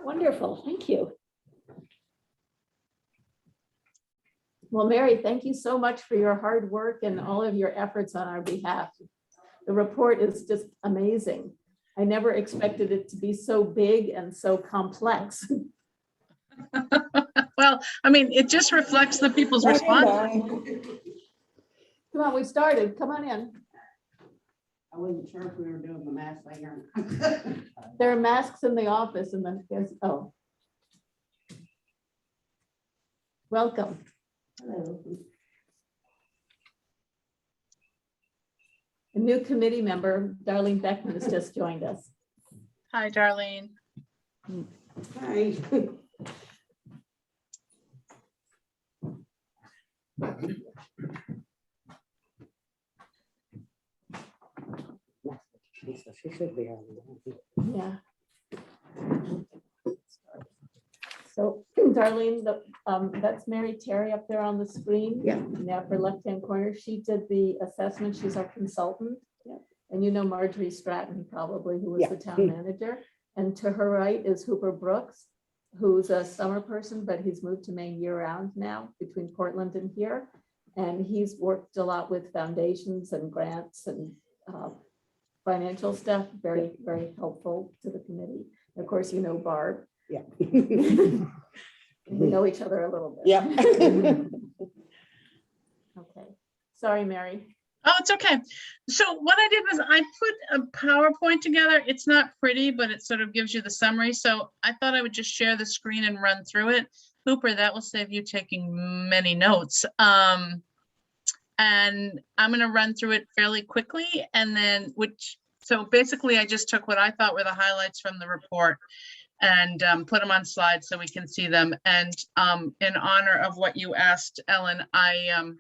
Wonderful, thank you. Well, Mary, thank you so much for your hard work and all of your efforts on our behalf. The report is just amazing. I never expected it to be so big and so complex. Well, I mean, it just reflects the people's response. Come on, we started. Come on in. I wasn't sure if we were doing the mask thing or not. There are masks in the office and then there's, oh. Welcome. Hello. A new committee member, Darlene Beckman, has just joined us. Hi, Darlene. Hi. She should be on. Yeah. So Darlene, that's Mary Terry up there on the screen. Yeah. In the upper left-hand corner. She did the assessment. She's our consultant. Yeah. And you know Marjorie Stratton probably, who was Yeah. the town manager. And to her right is Hooper Brooks, who's a summer person, but he's moved to Maine year-round now between Portland and here. And he's worked a lot with foundations and grants and financial stuff, very, very helpful to the committee. Of course, you know Barb. Yeah. We know each other a little bit. Yeah. Okay. Sorry, Mary. Oh, it's okay. So what I did was I put a PowerPoint together. It's not pretty, but it sort of gives you the summary. So I thought I would just share the screen and run through it. Hooper, that will save you taking many notes. And I'm going to run through it fairly quickly. And then so basically I just took what I thought were the highlights from the report and put them on slides so we can see them. And in honor of what you asked, Ellen, I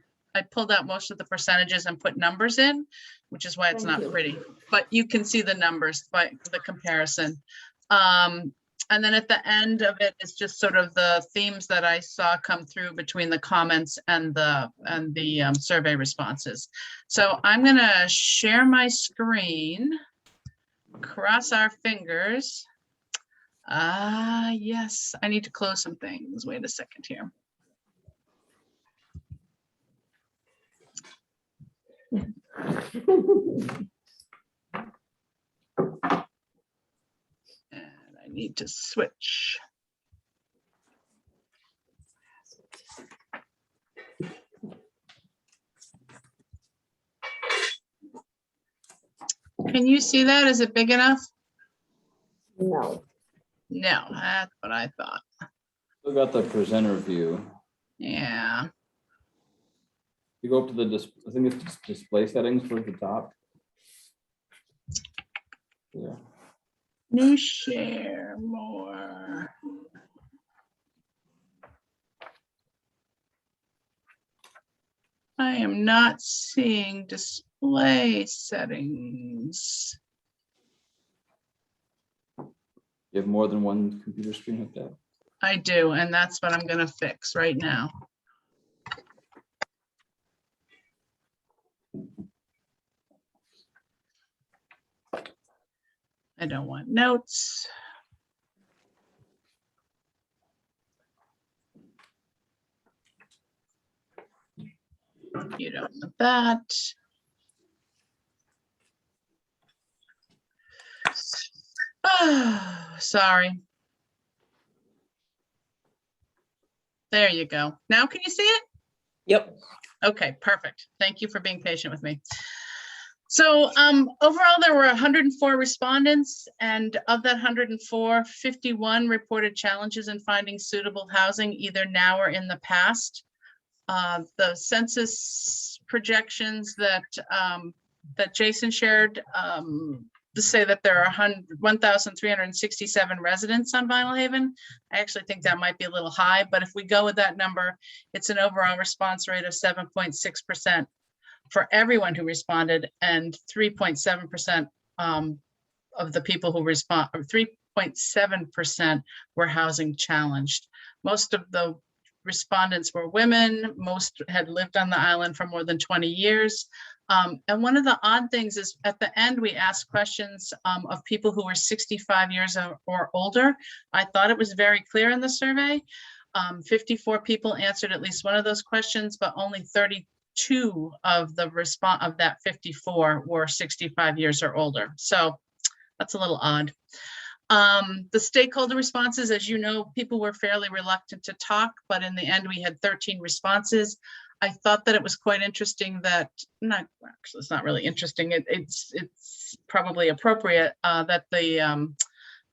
pulled out most of the percentages and put numbers in, which is why it's Thank not you. pretty, but you can see the numbers by the comparison. And then at the end of it is just sort of the themes that I saw come through between the comments and the survey responses. So I'm gonna share my screen, cross our fingers. Yes, I need to close some things. Wait a second here. And I need to switch. Can you see that? Is it big enough? No. No, that's what I thought. Still got the presenter view. Yeah. You go up to the I think it's just display settings towards the top. Yeah. New share more. I am not seeing display settings. You have more than one computer screen hooked up. I do, and that's what I'm gonna fix right now. I don't want notes. You don't want that. Oh, sorry. There you go. Now can you see it? Yep. Okay, perfect. Thank you for being patient with me. So overall, there were 104 respondents, and of that 104, 51 reported challenges in finding suitable housing either now or in the past. The census projections that that Jason shared to say that there are 1,367 residents on Vinyl Haven. I actually think that might be a little high, but if we go with that number, it's an overall response rate of 7.6% for everyone who responded, and 3.7% of the people who respond, or 3.7% were housing challenged. Most of the respondents were women. Most had lived on the island for more than 20 years. And one of the odd things is at the end, we asked questions of people who were 65 years or older. I thought it was very clear in the survey. 54 people answered at least one of those questions, but only 32 of the response of that 54 were 65 years or older. So that's a little odd. The stakeholder responses, as you know, people were fairly reluctant to talk, but in the end, we had 13 responses. I thought that it was quite interesting that, actually, it's not really interesting. It's probably appropriate that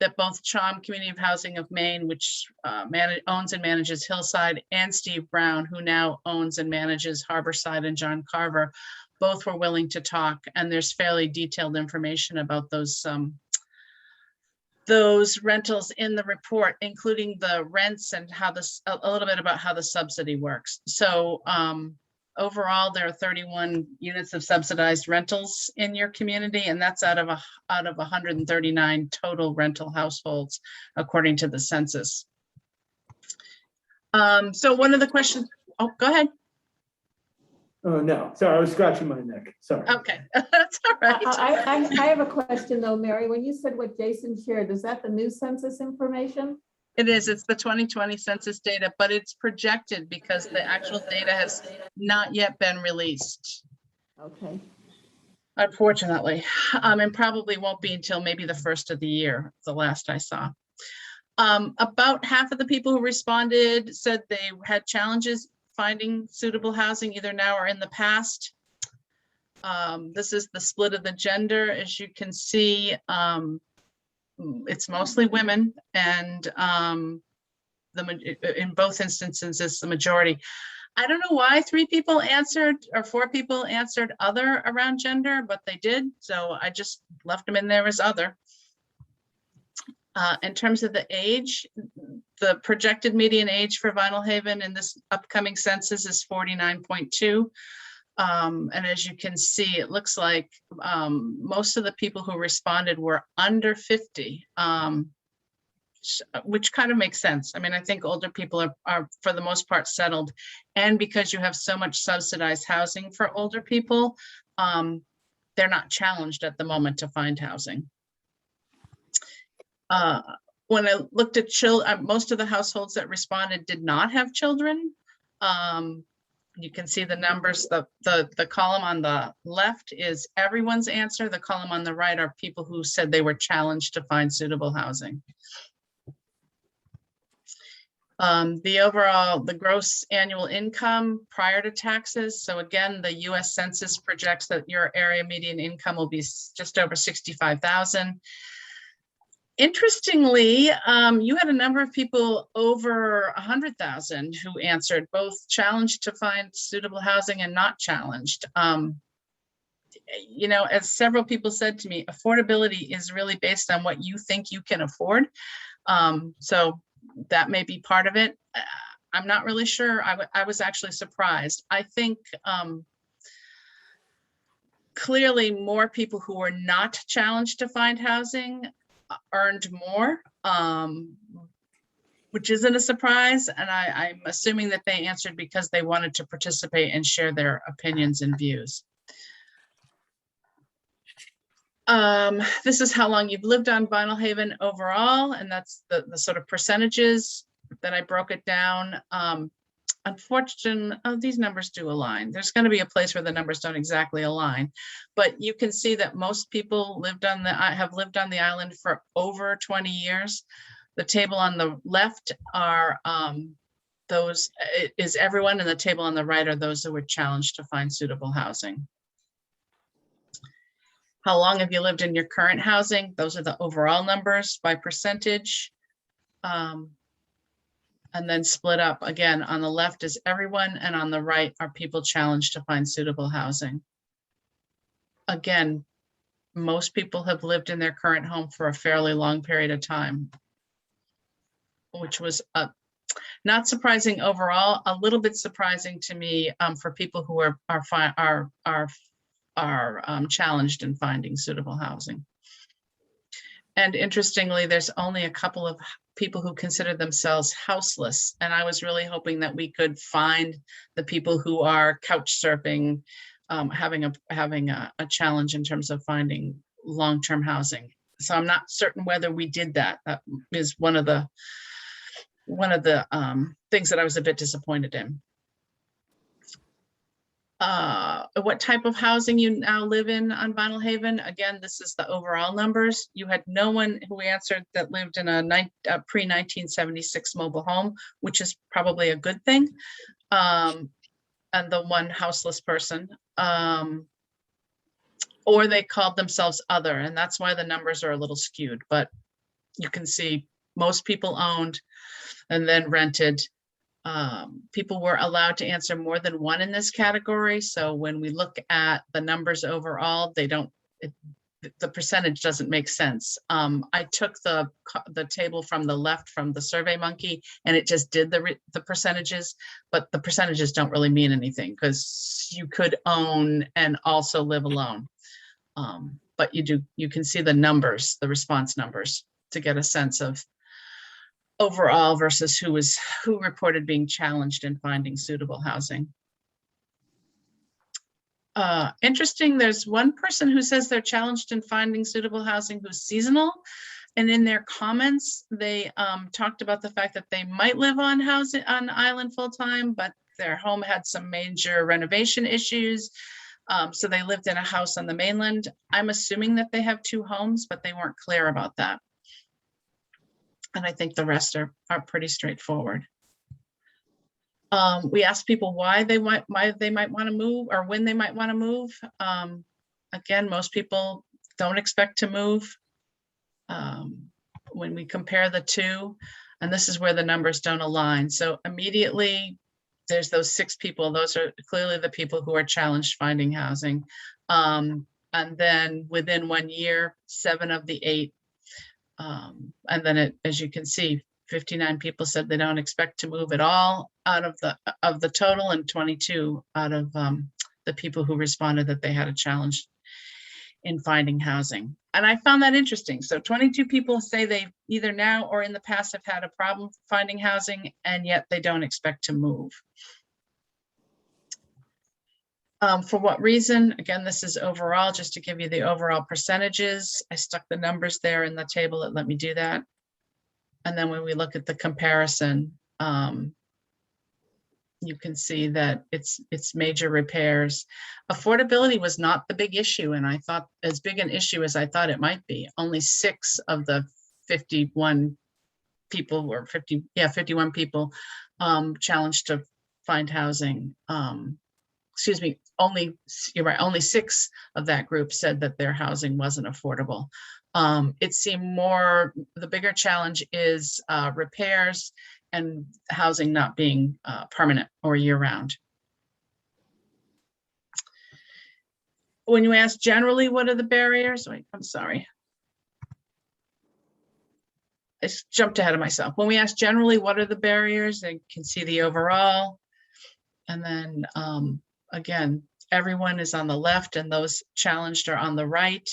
that both Chom Community of Housing of Maine, which owns and manages Hillside, and Steve Brown, who now owns and manages Harborside and John Carver, both were willing to talk. And there's fairly detailed information about those rentals in the report, including the rents and how a little bit about how the subsidy works. So overall, there are 31 units of subsidized rentals in your community, and that's out of 139 total rental households, according to the census. So one of the questions, oh, go ahead. Oh, no, sorry, I was scratching my neck, sorry. Okay, that's all right. I have a question though, Mary. When you said what Jason shared, is that the new census information? It is, it's the 2020 census data, but it's projected because the actual data has not yet been released, Okay. unfortunately, and probably won't be until maybe the first of the year, the last I saw. About half of the people who responded said they had challenges finding suitable housing either now or in the past. This is the split of the gender. As you can see, it's mostly women, and in both instances, it's the majority. I don't know why 3 people answered or 4 people answered other around gender, but they did. So I just left them in there as other. In terms of the age, the projected median age for Vinyl Haven in this upcoming census is 49.2. And as you can see, it looks like most of the people who responded were under 50, which kind of makes sense. I mean, I think older people are for the most part settled. And because you have so much subsidized housing for older people, they're not challenged at the moment to find housing. When I looked at children, most of the households that responded did not have children. You can see the numbers. The column on the left is everyone's answer. The column on the right are people who said they were challenged to find suitable housing. The gross annual income prior to taxes. So again, the US Census projects that your area median income will be just over 65,000. Interestingly, you had a number of people over 100,000 who answered, both challenged to find suitable housing and not challenged. You know, as several people said to me, affordability is really based on what you think you can afford. So that may be part of it. I'm not really sure. I was actually surprised. I think clearly more people who were not challenged to find housing earned more, which isn't a surprise. And I'm assuming that they answered because they wanted to participate and share their opinions and views. This is how long you've lived on Vinyl Haven overall, and that's the sort of percentages that I broke it down. Unfortunately, these numbers do align. There's going to be a place where the numbers don't exactly align, but you can see that most people have lived on the island for over 20 years. The table on the left are is everyone, and the table on the right are those who were challenged to find suitable housing. How long have you lived in your current housing? Those are the overall numbers by percentage. And then split up again. On the left is everyone, and on the right are people challenged to find suitable housing. Again, most people have lived in their current home for a fairly long period of time, which was not surprising overall, a little bit surprising to me for people who are challenged in finding suitable housing. And interestingly, there's only a couple of people who consider themselves houseless. And I was really hoping that we could find the people who are couch surfing having a challenge in terms of finding long-term housing. So I'm not certain whether we did that. That is one of the things that I was a bit disappointed in. What type of housing you now live in on Vinyl Haven? Again, this is the overall numbers. You had no one who answered that lived in a pre-1976 mobile home, which is probably a good thing. And the one houseless person. Or they called themselves other, and that's why the numbers are a little skewed. But you can see most people owned and then rented. People were allowed to answer more than one in this category. So when we look at the numbers overall, the percentage doesn't make sense. I took the table from the left from the Survey Monkey, and it just did the percentages, but the percentages don't really mean anything because you could own and also live alone. But you can see the numbers, the response numbers, to get a sense of overall versus who reported being challenged in finding suitable housing. Interesting, there's one person who says they're challenged in finding suitable housing who's seasonal. And in their comments, they talked about the fact that they might live on island full-time, but their home had some major renovation issues. So they lived in a house on the mainland. I'm assuming that they have 2 homes, but they weren't clear about that. And I think the rest are pretty straightforward. We asked people why they might want to move or when they might want to move. Again, most people don't expect to move. When we compare the two, and this is where the numbers don't align. So immediately there's those 6 people. Those are clearly the people who are challenged finding housing. And then within 1 year, 7 of the 8. And then as you can see, 59 people said they don't expect to move at all out of the total, and 22 out of the people who responded that they had a challenge in finding housing. And I found that interesting. So 22 people say they either now or in the past have had a problem finding housing, and yet they don't expect to move. For what reason? Again, this is overall, just to give you the overall percentages. I stuck the numbers there in the table that let me do that. And then when we look at the comparison, you can see that it's major repairs. Affordability was not the big issue, and I thought as big an issue as I thought it might be. Only 6 of the 51 people were 51 people challenged to find housing. Excuse me, you're right, only 6 of that group said that their housing wasn't affordable. It seemed the bigger challenge is repairs and housing not being permanent or year-round. When you ask generally, what are the barriers? Wait, I'm sorry. I jumped ahead of myself. When we ask generally, what are the barriers, they can see the overall. And then again, everyone is on the left and those challenged are on the right.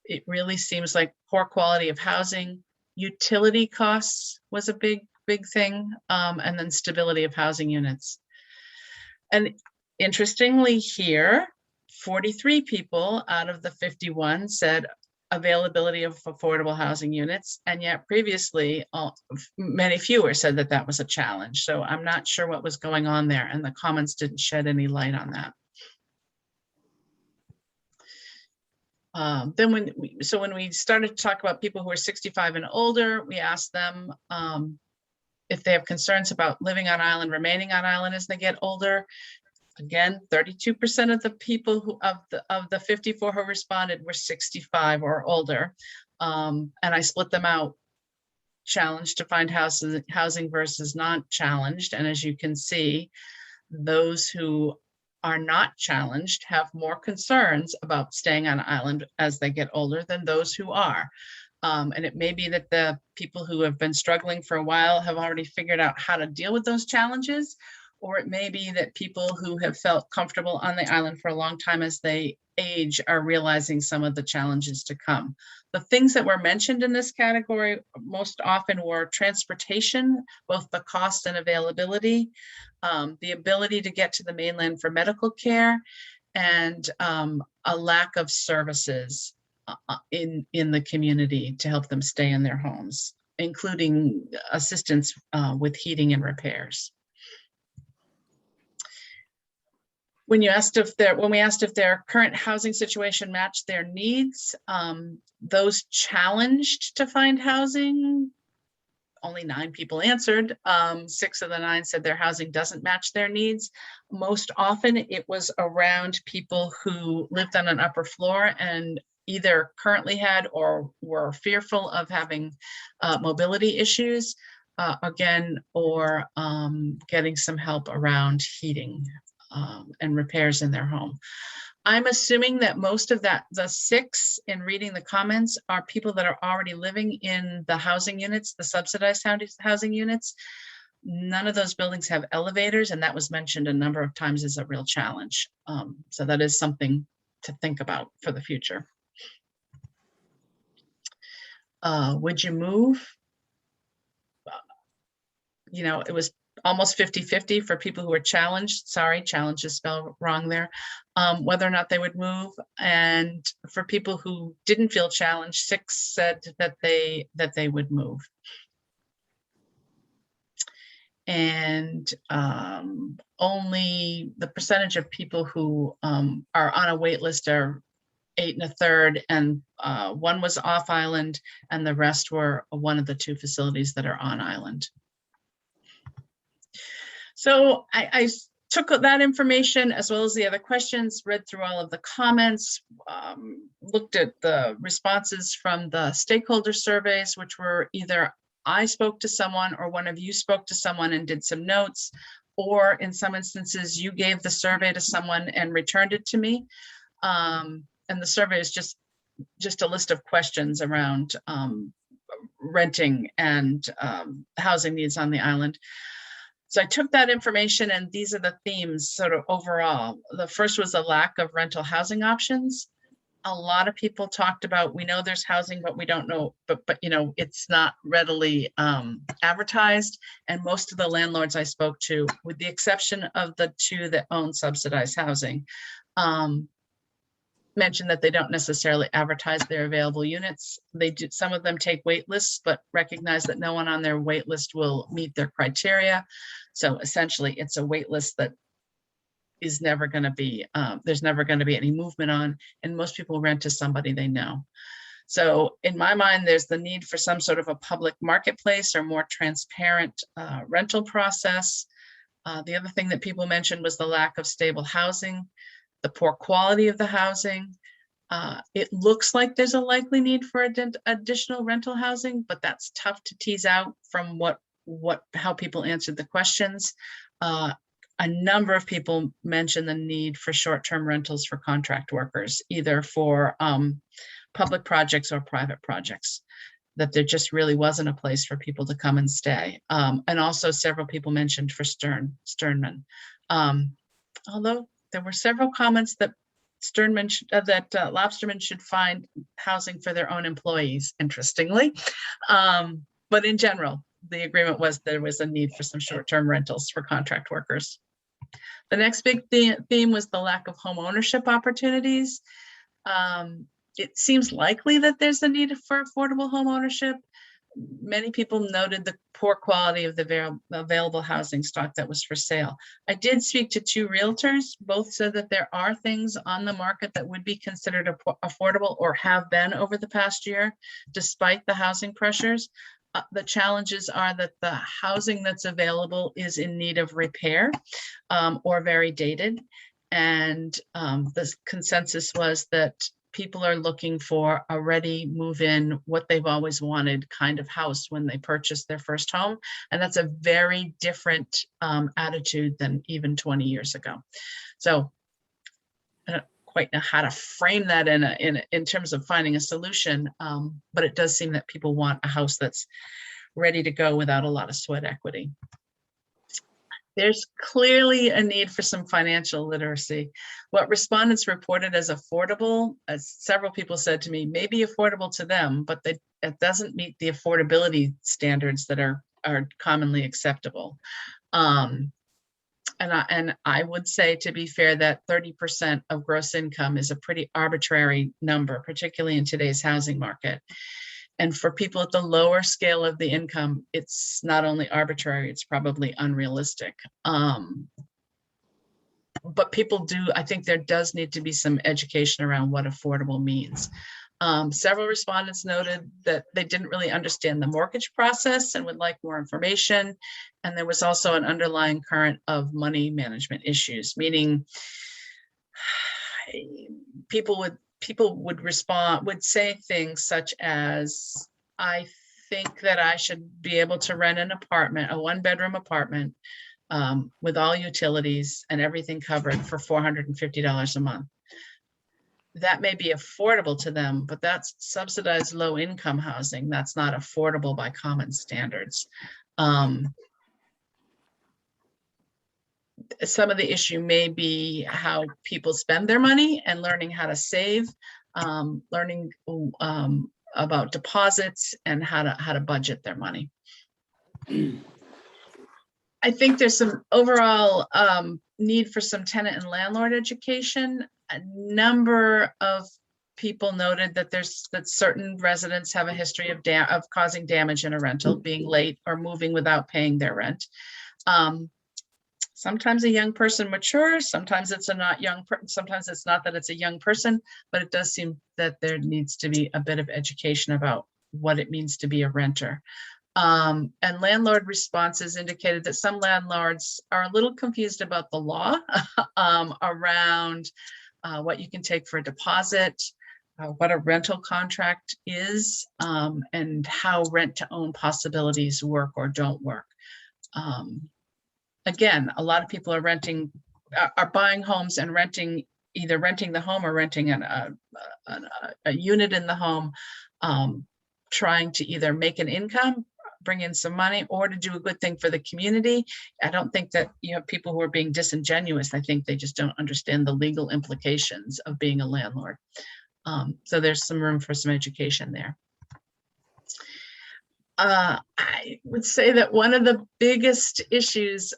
It really seems like poor quality of housing, utility costs was a big thing, and then stability of housing units. And interestingly here, 43 people out of the 51 said availability of affordable housing units, and yet previously many fewer said that that was a challenge. So I'm not sure what was going on there, and the comments didn't shed any light on that. Then when we started to talk about people who are 65 and older, we asked them if they have concerns about living on island, remaining on island as they get older. Again, 32% of the people of the 54 who responded were 65 or older. And I split them out, challenged to find housing versus not challenged. And as you can see, those who are not challenged have more concerns about staying on island as they get older than those who are. And it may be that the people who have been struggling for a while have already figured out how to deal with those challenges, or it may be that people who have felt comfortable on the island for a long time as they age are realizing some of the challenges to come. The things that were mentioned in this category most often were transportation, both the cost and availability, the ability to get to the mainland for medical care, and a lack of services in the community to help them stay in their homes, including assistance with heating and repairs. When we asked if their current housing situation matched their needs, those challenged to find housing, only 9 people answered. 6 of the 9 said their housing doesn't match their needs. Most often it was around people who lived on an upper floor and either currently had or were fearful of having mobility issues, again, or getting some help around heating and repairs in their home. I'm assuming that most of that, the 6 in reading the comments, are people that are already living in the housing units, the subsidized housing units. None of those buildings have elevators, and that was mentioned a number of times as a real challenge. So that is something to think about for the future. Would you move? It was almost 50-50 for people who were challenged. Sorry, challenge is spelled wrong there. Whether or not they would move. And for people who didn't feel challenged, 6 said that they would move. And only the percentage of people who are on a wait list are 8 1/3, and 1 was off island, and the rest were one of the 2 facilities that are on island. So I took that information as well as the other questions, read through all of the comments, looked at the responses from the stakeholder surveys, which were either I spoke to someone or one of you spoke to someone and did some notes, or in some instances you gave the survey to someone and returned it to me. And the survey is just a list of questions around renting and housing needs on the island. So I took that information, and these are the themes sort of overall. The first was a lack of rental housing options. A lot of people talked about, we know there's housing, but we don't know, but it's not readily advertised. And most of the landlords I spoke to, with the exception of the 2 that own subsidized housing, mentioned that they don't necessarily advertise their available units. They do, some of them take wait lists, but recognize that no one on their wait list will meet their criteria. So essentially it's a wait list that is never going to be, there's never going to be any movement on, and most people rent to somebody they know. So in my mind, there's the need for some sort of a public marketplace or more transparent rental process. The other thing that people mentioned was the lack of stable housing, the poor quality of the housing. It looks like there's a likely need for additional rental housing, but that's tough to tease out from how people answered the questions. A number of people mentioned the need for short-term rentals for contract workers, either for public projects or private projects, that there just really wasn't a place for people to come and stay. And also several people mentioned for sternmen. Although there were several comments that lobstermen should find housing for their own employees, interestingly. But in general, the agreement was there was a need for some short-term rentals for contract workers. The next big theme was the lack of home ownership opportunities. It seems likely that there's a need for affordable home ownership. Many people noted the poor quality of the available housing stock that was for sale. I did speak to 2 realtors. Both said that there are things on the market that would be considered affordable or have been over the past year, despite the housing pressures. The challenges are that the housing that's available is in need of repair or very dated. And the consensus was that people are looking for a ready move-in, what they've always wanted kind of house when they purchase their first home. And that's a very different attitude than even 20 years ago. So I don't quite know how to frame that in terms of finding a solution, but it does seem that people want a house that's ready to go without a lot of sweat equity. There's clearly a need for some financial literacy. What respondents reported as affordable, as several people said to me, may be affordable to them, but it doesn't meet the affordability standards that are commonly acceptable. And I would say, to be fair, that 30% of gross income is a pretty arbitrary number, particularly in today's housing market. And for people at the lower scale of the income, it's not only arbitrary, it's probably unrealistic. But people do, I think there does need to be some education around what affordable means. Several respondents noted that they didn't really understand the mortgage process and would like more information. And there was also an underlying current of money management issues, meaning people would say things such as, I think that I should be able to rent an apartment, a 1-bedroom apartment, with all utilities and everything covered for $450 a month. That may be affordable to them, but that's subsidized low income housing. That's not affordable by common standards. Some of the issue may be how people spend their money and learning how to save, learning about deposits and how to budget their money. I think there's some overall need for some tenant and landlord education. A number of people noted that that certain residents have a history of causing damage in a rental, being late or moving without paying their rent. Sometimes a young person matures, sometimes it's sometimes it's not that it's a young person, but it does seem that there needs to be a bit of education about what it means to be a renter. And landlord responses indicated that some landlords are a little confused about the law around what you can take for a deposit, what a rental contract is, and how rent-to-own possibilities work or don't work. Again, a lot of people are buying homes and either renting the home or renting a unit in the home, trying to either make an income, bring in some money, or to do a good thing for the community. I don't think that you have people who are being disingenuous. I think they just don't understand the legal implications of being a landlord. So there's some room for some education there. I would say that one of the biggest issues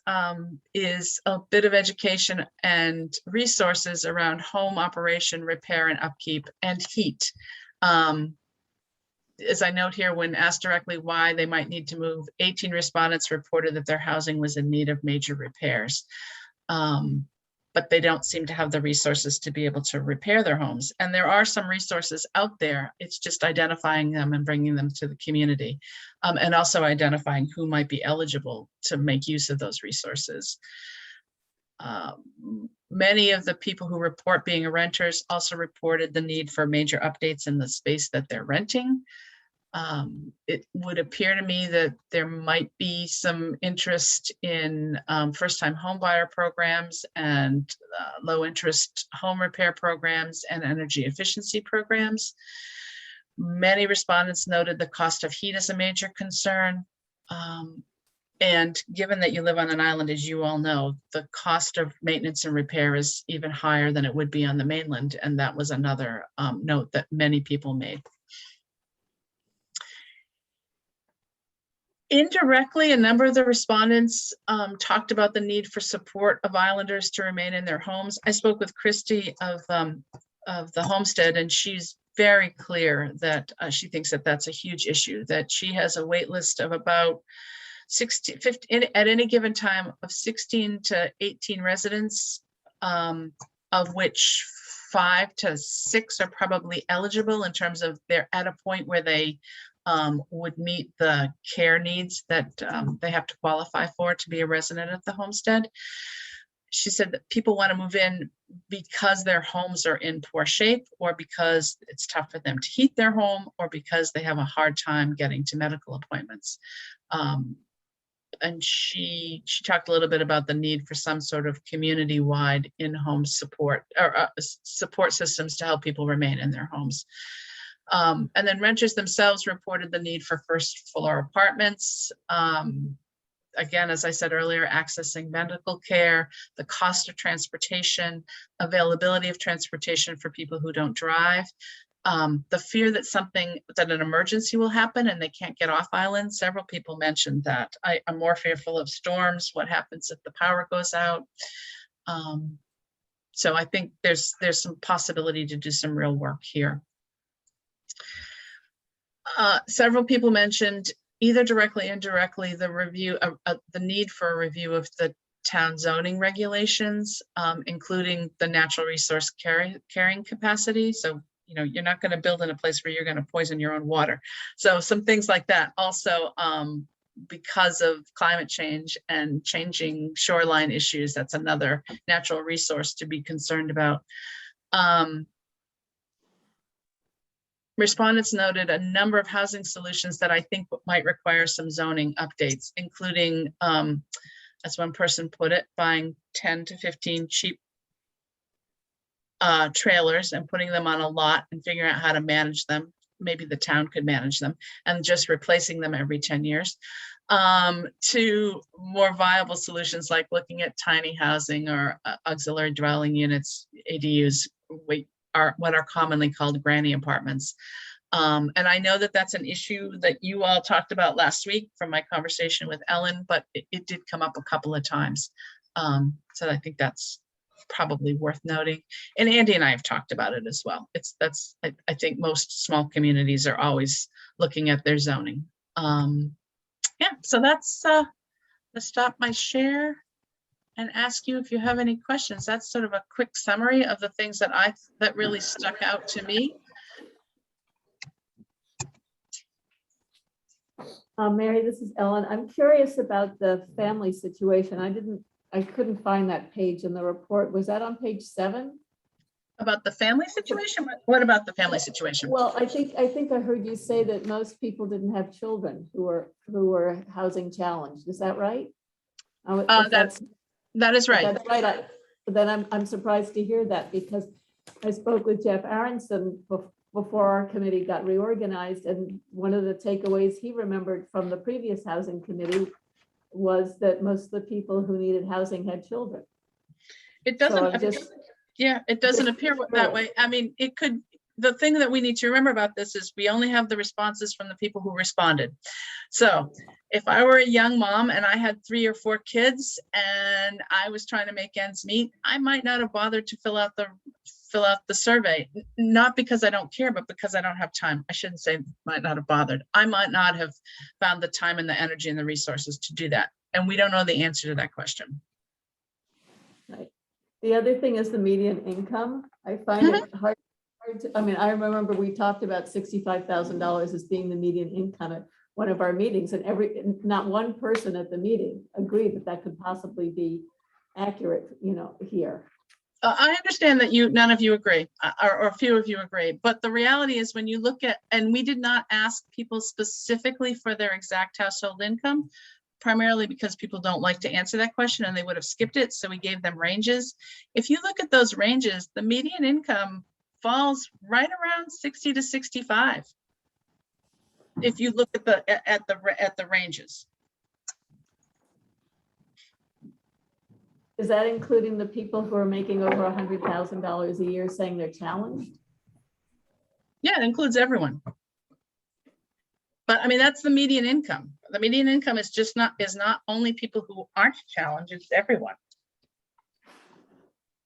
is a bit of education and resources around home operation, repair, and upkeep, and heat. As I note here, when asked directly why they might need to move, 18 respondents reported that their housing was in need of major repairs. But they don't seem to have the resources to be able to repair their homes. And there are some resources out there. It's just identifying them and bringing them to the community, and also identifying who might be eligible to make use of those resources. Many of the people who report being renters also reported the need for major updates in the space that they're renting. It would appear to me that there might be some interest in first-time home buyer programs and low-interest home repair programs and energy efficiency programs. Many respondents noted the cost of heat as a major concern. And given that you live on an island, as you all know, the cost of maintenance and repair is even higher than it would be on the mainland. And that was another note that many people made. Indirectly, a number of the respondents talked about the need for support of islanders to remain in their homes. I spoke with Christy of the Homestead, and she's very clear that she thinks that that's a huge issue, that she has a wait list of about 15 at any given time of 16 to 18 residents, of which 5 to 6 are probably eligible in terms of they're at a point where they would meet the care needs that they have to qualify for to be a resident at the homestead. She said that people want to move in because their homes are in poor shape, or because it's tough for them to heat their home, or because they have a hard time getting to medical appointments. And she talked a little bit about the need for some sort of community-wide in-home support or support systems to help people remain in their homes. And then renters themselves reported the need for first floor apartments. again, as I said earlier, accessing medical care, the cost of transportation, availability of transportation for people who don't drive, the fear that an emergency will happen and they can't get off island. Several people mentioned that. I'm more fearful of storms. What happens if the power goes out? So I think there's some possibility to do some real work here. Several people mentioned, either directly or indirectly, the need for a review of the town zoning regulations, including the natural resource carrying capacity. So, you're not going to build in a place where you're going to poison your own water. So some things like that. Also, because of climate change and changing shoreline issues, that's another natural resource to be concerned about. Respondents noted a number of housing solutions that I think might require some zoning updates, including, as one person put it, buying 10 to 15 cheap trailers and putting them on a lot and figuring out how to manage them. Maybe the town could manage them, and just replacing them every 10 years. To more viable solutions like looking at tiny housing or auxiliary dwelling units, ADUs, what are commonly called granny apartments. And I know that that's an issue that you all talked about last week from my conversation with Ellen, but it did come up a couple of times. So I think that's probably worth noting. And Andy and I have talked about it as well. I think most small communities are always looking at their zoning. Yeah, so that's let's stop my share and ask you if you have any questions. That's sort of a quick summary of the things that really stuck out to me. Mary, this is Ellen. I'm curious about the family situation. I couldn't find that page in the report. Was that on page 7? About the family situation? What about the family situation? Well, I think I heard you say that most people didn't have children who were housing challenged. Is that right? That is right. That's right. Then I'm surprised to hear that, because I spoke with Jeff Aronson before our committee got reorganized, and one of the takeaways he remembered from the previous housing committee was that most of the people who needed housing had children. It doesn't. It doesn't appear that way. I mean, it could. The thing that we need to remember about this is we only have the responses from the people who responded. So if I were a young mom and I had 3 or 4 kids and I was trying to make ends meet, I might not have bothered to fill out the survey, not because I don't care, but because I don't have time. I shouldn't say might not have bothered. I might not have found the time and the energy and the resources to do that. And we don't know the answer to that question. Right. The other thing is the median income. I find it hard to, I remember we talked about $65,000 as being the median income at one of our meetings, and not one person at the meeting agreed that could possibly be accurate, here. I understand that none of you agree, or few of you agree, but the reality is when you look at, and we did not ask people specifically for their exact household income, primarily because people don't like to answer that question and they would have skipped it. So we gave them ranges. If you look at those ranges, the median income falls right around 60 to 65. If you look at the ranges. Is that including the people who are making over $100,000 a year saying they're challenged? Yeah, it includes everyone. But I mean, that's the median income. The median income is not only people who aren't challenged, it's everyone.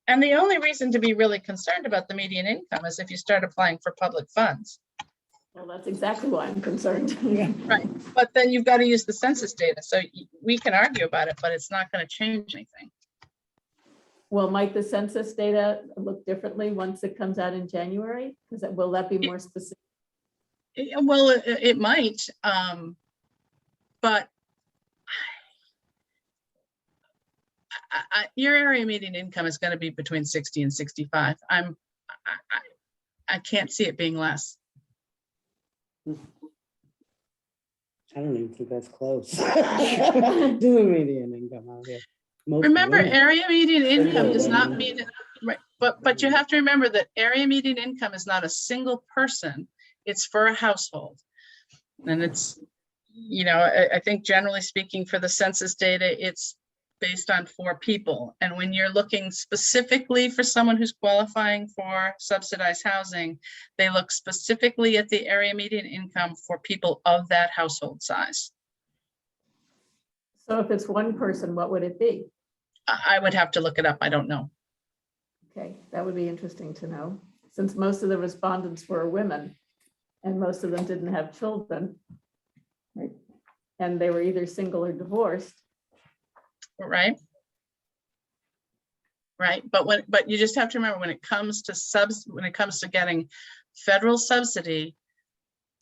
And the only reason to be really concerned about the median income is if you start applying for public funds. Well, that's exactly why I'm concerned. Right, but then you've got to use the census data. So we can argue about it, but it's not going to change anything. Well, might the census data look differently once it comes out in January? Will that be more specific? Well, it might, but your area median income is going to be between 60 and 65. I can't see it being less. I don't even think that's close. To the median income out here. Remember, area median income does not mean, right, but you have to remember that area median income is not a single person, it's for a household. And it's, you know, I think generally speaking for the census data, it's based on 4 people. And when you're looking specifically for someone who's qualifying for subsidized housing, they look specifically at the area median income for people of that household size. So if it's one person, what would it be? I would have to look it up. I don't know. Okay, that would be interesting to know, since most of the respondents were women and most of them didn't have children. Right? And they were either single or divorced. Right. Right. But you just have to remember when it comes to getting federal subsidy,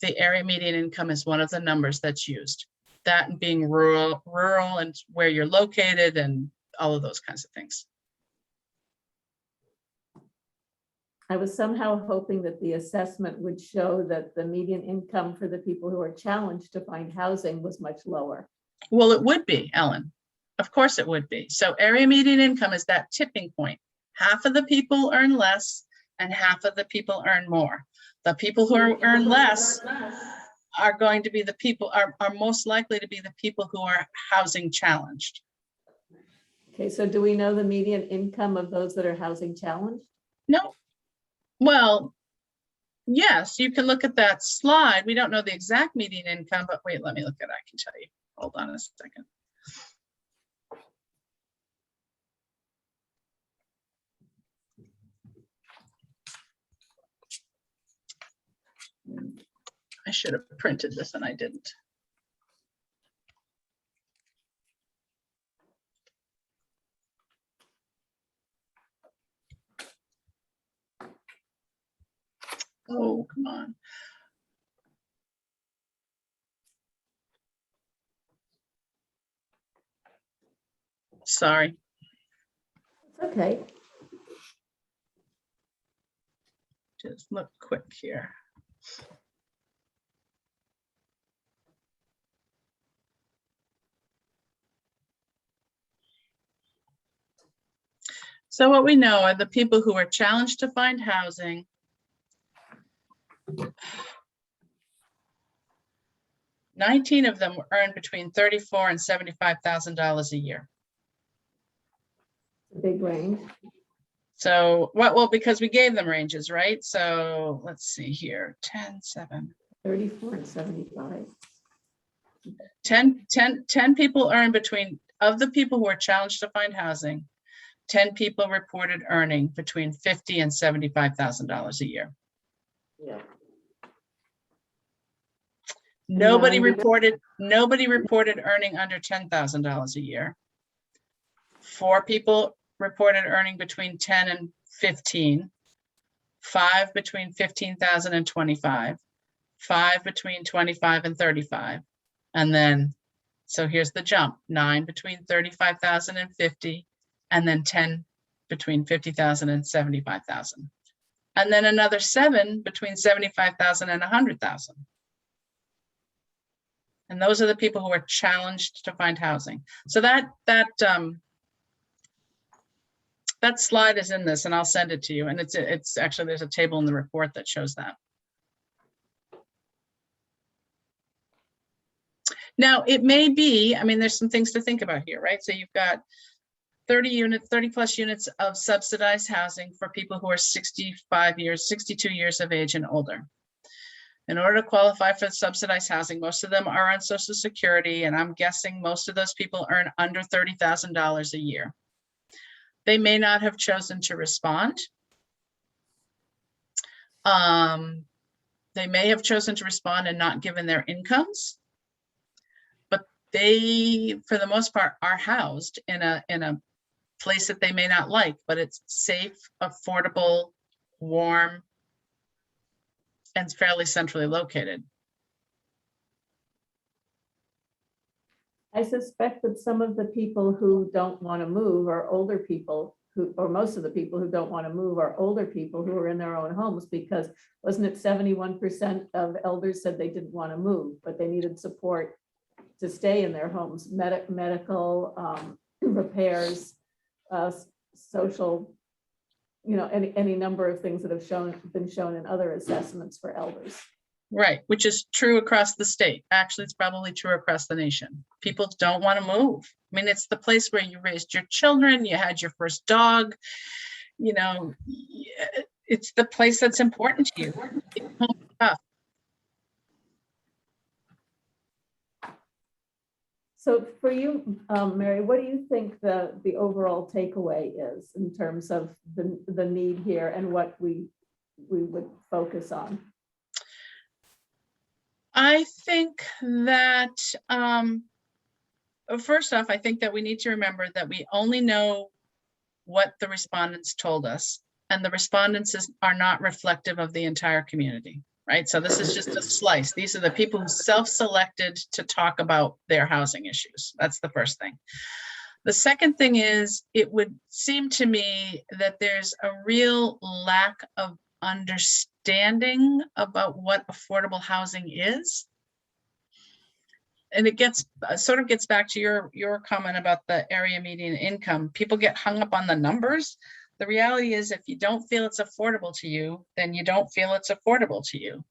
the area median income is one of the numbers that's used. That and being rural and where you're located and all of those kinds of things. I was somehow hoping that the assessment would show that the median income for the people who are challenged to find housing was much lower. Well, it would be, Ellen. Of course it would be. So area median income is that tipping point. Half of the people earn less and half of the people earn more. The people who earn less are going to be the people, are most likely to be the people who are housing challenged. Okay, so do we know the median income of those that are housing challenged? No. Well, yes, you can look at that slide. We don't know the exact median income, but wait, let me look at it. I can tell you. Hold on a second. I should have printed this and I didn't. Oh, come on. Sorry. It's okay. Just look quick here. So what we know are the people who are challenged to find housing. $19 of them earn between $34,000 and $75,000 a year. A big range. So what? Well, because we gave them ranges, right? So let's see here, 10, 7. 34 and 75. 10 people earn between, of the people who are challenged to find housing, 10 people reported earning between $50,000 and $75,000 a year. Yeah. Nobody Nine. reported earning under $10,000 a year. 4 people reported earning between 10 and 15. 5 between 15,000 and 25. 5 between 25 and 35. And then, so here's the jump, 9 between 35,000 and 50, and then 10 between 50,000 and 75,000. And then another 7 between 75,000 and 100,000. And those are the people who are challenged to find housing. So that slide is in this, and I'll send it to you. And it's actually, there's a table in the report that shows that. Now, it may be, I mean, there's some things to think about here, right? So you've got 30 plus units of subsidized housing for people who are 62 years of age and older. In order to qualify for subsidized housing, most of them are on Social Security, and I'm guessing most of those people earn under $30,000 a year. They may not have chosen to respond. They may have chosen to respond and not given their incomes, but they, for the most part, are housed in a place that they may not like, but it's safe, affordable, warm, and fairly centrally located. I suspect that some of the people who don't want to move are older people who, or most of the people who don't want to move are older people who are in their own homes, because wasn't it 71% of elders said they didn't want to move, but they needed support to stay in their homes, medical repairs, social, you know, any number of things that have been shown in other assessments for elders. Right, which is true across the state. Actually, it's probably true across the nation. People don't want to move. I mean, it's the place where you raised your children, you had your first dog, you know, it's the place that's important to you. It's home stuff. So for you, Mary, what do you think the overall takeaway is in terms of the need here and what we would focus on? I think that, first off, I think that we need to remember that we only know what the respondents told us, and the respondents are not reflective of the entire community, right? So this is just a slice. These are the people who self-selected to talk about their housing issues. That's the first thing. The second thing is, it would seem to me that there's a real lack of understanding about what affordable housing is. And it sort of gets back to your comment about the area median income. People get hung up on the numbers. The reality is, if you don't feel it's affordable to you, then you don't feel it's affordable to you.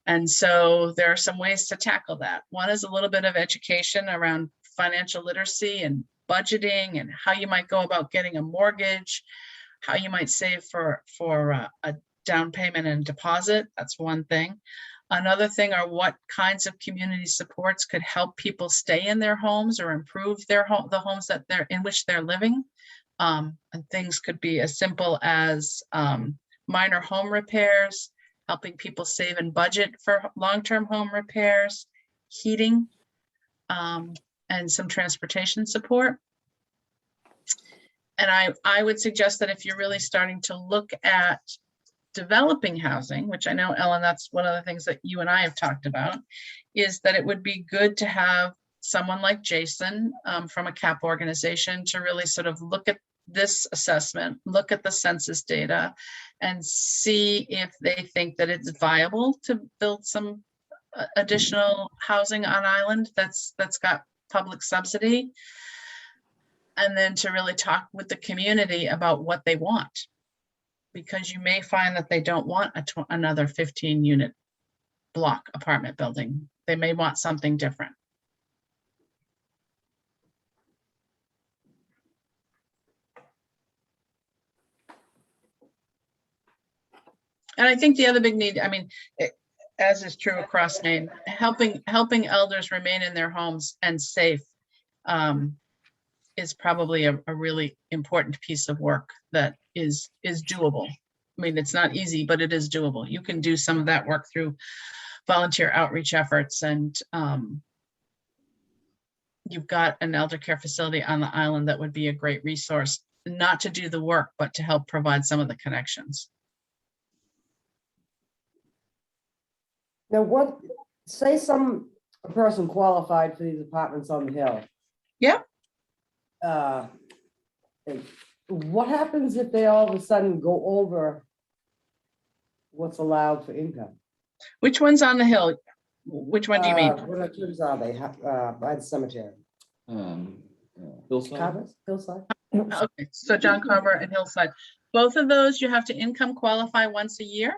And so there are some ways to tackle that. One is a little bit of education around financial literacy and budgeting and how you might go about getting a mortgage, how you might save for a down payment and deposit. That's one thing. Another thing are what kinds of community supports could help people stay in their homes or improve the homes that in which they're living. And things could be as simple as minor home repairs, helping people save and budget for long-term home repairs, heating, and some transportation support. And I would suggest that if you're really starting to look at developing housing, which I know, Ellen, that's one of the things that you and I have talked about, is that it would be good to have someone like Jason from a CAP organization to really sort of look at this assessment, look at the census data, and see if they think that it's viable to build some additional housing on island that's got public subsidy, and then to really talk with the community about what they want. Because you may find that they don't want another 15-unit block apartment building. They may want something different. And I think the other big need, I mean, as is true across Maine, helping elders remain in their homes and safe is probably a really important piece of work that is doable. I mean, it's not easy, but it is doable. You can do some of that work through volunteer outreach efforts, and you've got an elder care facility on the island that would be a great resource, not to do the work, but to help provide some of the connections. Now, say a person qualified for these apartments on the hill. Yeah. What happens if they all of a sudden go over what's allowed for income? Which one's on the hill? Which one do you mean? What terms are they? By the cemetery. Hillside. Carver's? Hillside? Okay, so John Carver and Hillside. Both of those, you have to income qualify once a year.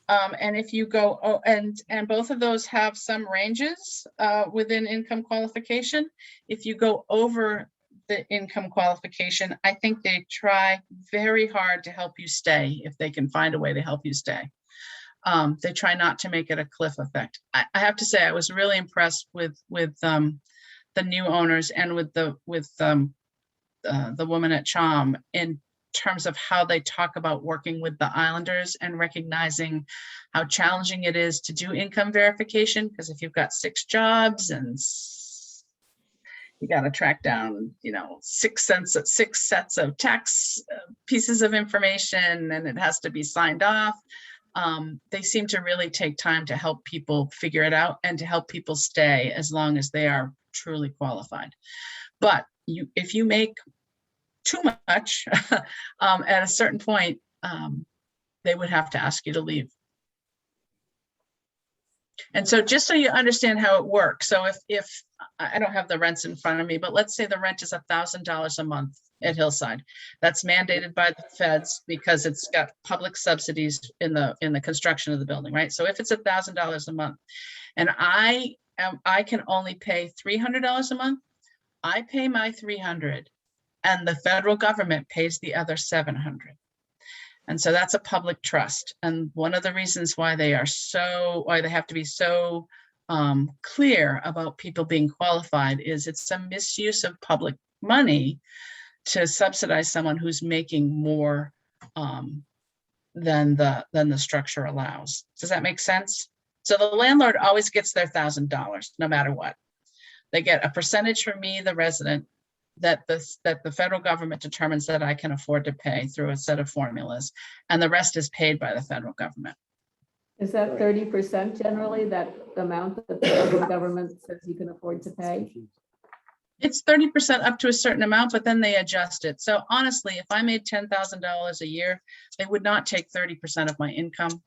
And if you go, and both of those have some ranges within income qualification. If you go over the income qualification, I think they try very hard to help you stay if they can find a way to help you stay. They try not to make it a cliff effect. I have to say, I was really impressed with the new owners and with the woman at CHOM in terms of how they talk about working with the islanders and recognizing how challenging it is to do income verification, because if you've got 6 jobs and you got to track down, 6 sets of tax pieces of information, and it has to be signed off. They seem to really take time to help people figure it out and to help people stay as long as they are truly qualified. But if you make too much at a certain point, they would have to ask you to leave. And so just so you understand how it works, so if I don't have the rents in front of me, but let's say the rent is $1,000 a month at Hillside. That's mandated by the feds because it's got public subsidies in the construction of the building, right? So if it's $1,000 a month and I can only pay $300 a month, I pay my $300 and the federal government pays the other $700. And so that's a public trust. And one of the reasons why they have to be so clear about people being qualified is it's a misuse of public money to subsidize someone who's making more than the structure allows. Does that make sense? So the landlord always gets their $1,000 no matter what. They get a percentage from me, the resident, that the federal government determines that I can afford to pay through a set of formulas, and the rest is paid by the federal government. Is that 30% generally, that amount that the federal government says you can afford to pay? It's 30% up to a certain amount, but then they adjust it. So honestly, if I made $10,000 a year, they would not take 30% of my income.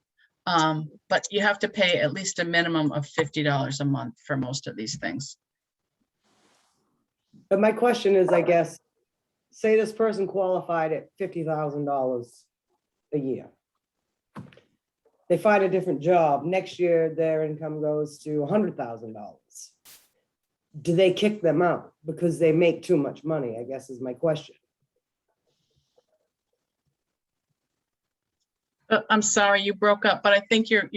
But you have to pay at least a minimum of $50 a month for most of these things. But my question is, I guess, say this person qualified at $50,000 a year. They find a different job. Next year, their income goes to $100,000. Do they kick them out because they make too much money, I guess is my question. I'm sorry, you broke up, but I think you're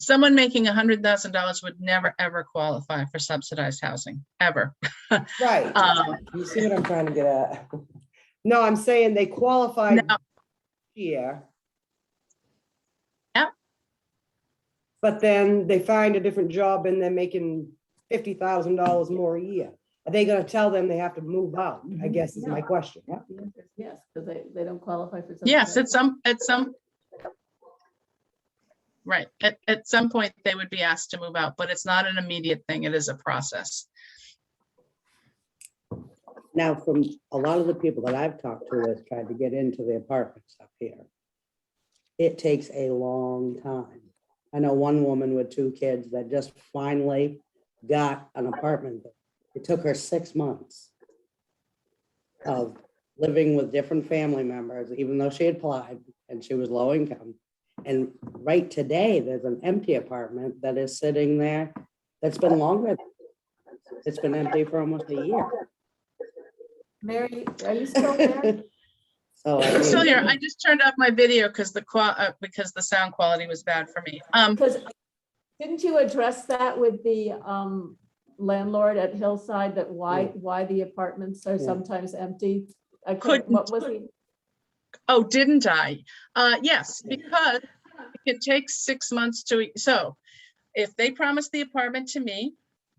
someone making $100,000 would never, ever qualify for subsidized housing, ever. Right. You see what I'm trying to get at? No, I'm saying they qualified here. Yep. But then they find a different job and they're making $50,000 more a year. Are they gonna tell them they have to move out? I guess is my question. The answer is yes, because they don't qualify for. Yes, at subsidized. some right. At some point, they would be asked to move out, but it's not an immediate thing. It is a process. Now, from a lot of the people that I've talked to that's tried to get into the apartments up here, it takes a long time. I know one woman with 2 kids that just finally got an apartment. It took her 6 months of living with different family members, even though she had applied and she was low income. And right today, there's an empty apartment that is sitting there that's been longer. It's been empty for almost a year. Mary, are you still there? So I I'm still mean, here. I just turned off my video because the sound quality was bad for me. Because didn't you address that with the landlord at Hillside, that why the apartments are Yeah. sometimes empty? I Couldn't. couldn't, what was he? Oh, didn't I? Yes, because it takes 6 months to, so if they promise the apartment to me,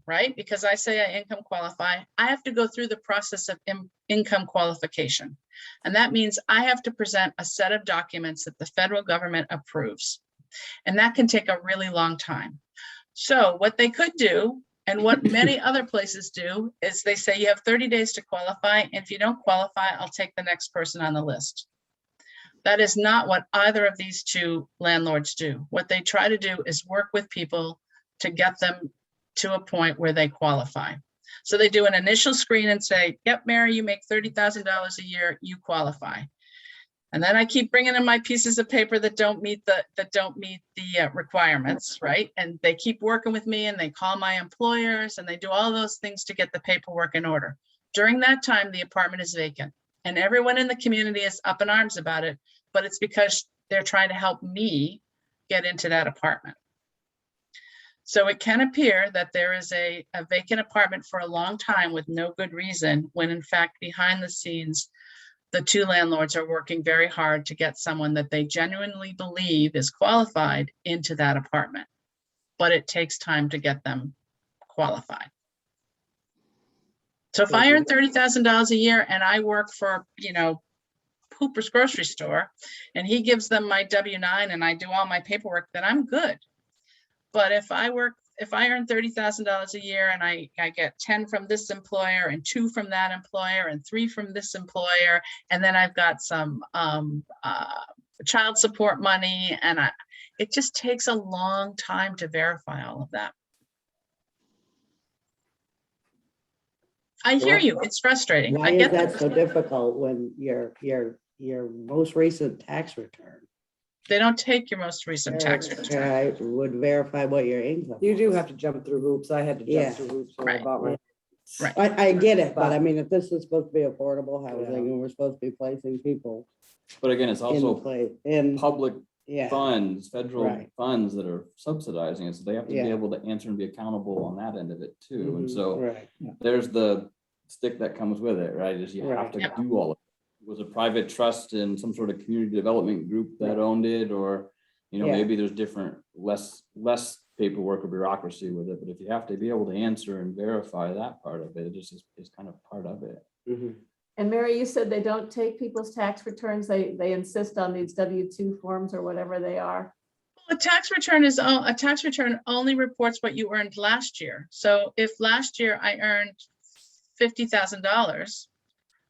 right? Because I say I income qualify, I have to go through the process of income qualification. And that means I have to present a set of documents that the federal government approves. And that can take a really long time. So what they could do, and what many other places do, is they say you have 30 days to qualify. And if you don't qualify, I'll take the next person on the list. That is not what either of these 2 landlords do. What they try to do is work with people to get them to a point where they qualify. So they do an initial screen and say, yep, Mary, you make $30,000 a year, you qualify. And then I keep bringing in my pieces of paper that don't meet the requirements, right? And they keep working with me and they call my employers and they do all those things to get the paperwork in order. During that time, the apartment is vacant and everyone in the community is up in arms about it, but it's because they're trying to help me get into that apartment. So it can appear that there is a vacant apartment for a long time with no good reason, when in fact, behind the scenes, the 2 landlords are working very hard to get someone that they genuinely believe is qualified into that apartment. But it takes time to get them qualified. So if I earn $30,000 a year and I work for, Hooper's grocery store, and he gives them my W-9 and I do all my paperwork, then I'm good. But if I earn $30,000 a year and I get 10 from this employer and 2 from that employer and 3 from this employer, and then I've got some child support money, and It just takes a long time to verify all of that. I hear you. It's frustrating. Why I is get that that. so difficult when your most recent tax return? They don't take your most recent tax return. I would verify what your income. You do was. have to jump through hoops. I had to Yeah. jump through hoops when I Right. bought my. Right. I get it, but I But- mean, if this is supposed to be affordable housing Yeah. and we're supposed to be placing people But again, it's in also place, in, public yeah, funds, federal Right. funds that are subsidizing it, so they have to be Yeah. able to answer and be accountable on that end of it too. And Mhm. so right. there's the stick that comes with it, right? Is you have Right. to Yep. do all of it. It was a private trust in some sort of community development group that owned it, or, you know, Yeah. maybe there's different, less paperwork or bureaucracy with it, but if you have to be able to answer and verify that part of it, it just is kind of part of it. Mhm. And Mary, you said they don't take people's tax returns. They insist on these W-2 forms or whatever they are. A tax return only reports what you earned last year. So if last year I earned $50,000,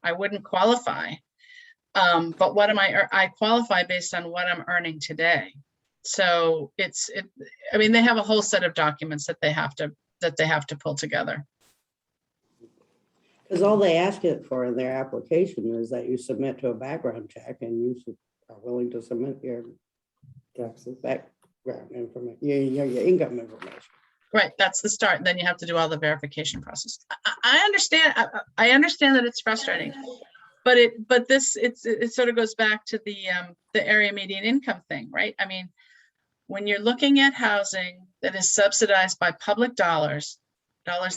I wouldn't qualify. But what am I qualify based on what I'm earning today. So I mean, they have a whole set of documents that they have to pull together. Because all they ask it for in their application is that you submit to a background check and you are willing to submit your Taxes. background information, your income information. Right, that's the start. Then you have to do all the verification process. I understand. I understand that it's frustrating, but it sort of goes back to the area median income thing, right? I mean, when you're looking at housing that is subsidized by public dollars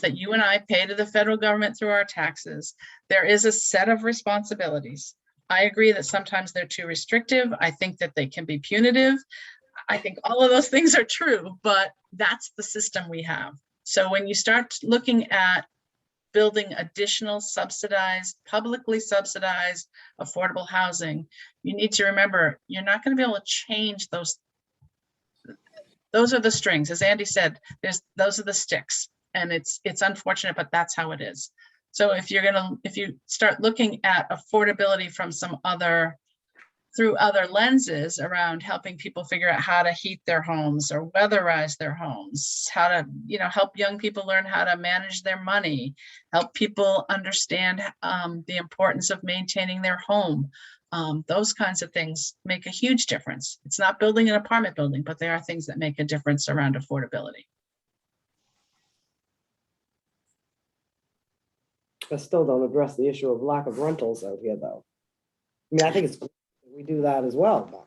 that you and I pay to the federal government through our taxes, there is a set of responsibilities. I agree that sometimes they're too restrictive. I think that they can be punitive. I think all of those things are true, but that's the system we have. So when you start looking at building additional publicly subsidized, affordable housing, you need to remember, you're not going to be able to change those. Those are the strings. As Andy said, those are the sticks. And it's unfortunate, but that's how it is. So if you start looking at affordability from through other lenses around helping people figure out how to heat their homes or weatherize their homes, how to, help young people learn how to manage their money, help people understand the importance of maintaining their home. Those kinds of things make a huge difference. It's not building an apartment building, but they are things that make a difference around affordability. I still don't address the issue of lack of rentals out here, though. I mean, I think it's, we do that as well, but.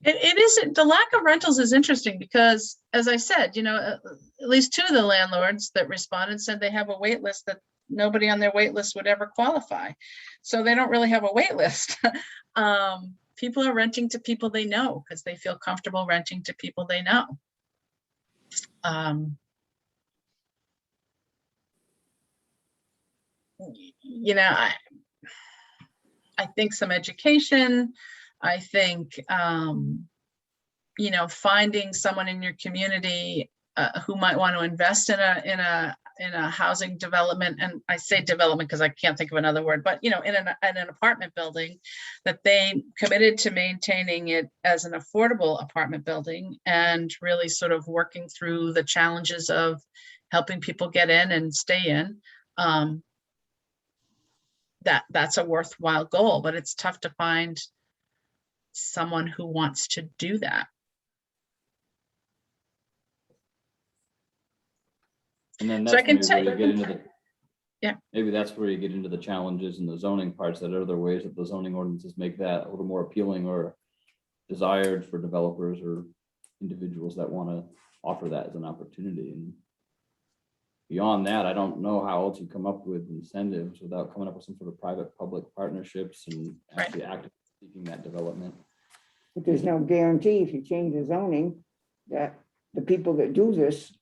It isn't, the lack of rentals is interesting because, as I said, at least two of the landlords that responded said they have a wait list that nobody on their wait list would ever qualify. So they don't really have a wait list. People are renting to people they know because they feel comfortable renting to people they know. I think some education, I think, finding someone in your community who might want to invest in a housing development, and I say development because I can't think of another word, but in an apartment building, that they committed to maintaining it as an affordable apartment building and really sort of working through the challenges of helping people get in and stay in. That's a worthwhile goal, but it's tough to find someone who wants to do that. And then So I that's can maybe where you get into the. Yeah. Maybe that's where you get into the challenges and the zoning parts, that other ways that the zoning ordinances make that a little more appealing or desired for developers or individuals that want to offer that as an opportunity. And beyond that, I don't know how else you come up with incentives without coming up with some sort of private-public partnerships and actually actively seeking that development. But there's no guarantee if you change the zoning that the people that do this,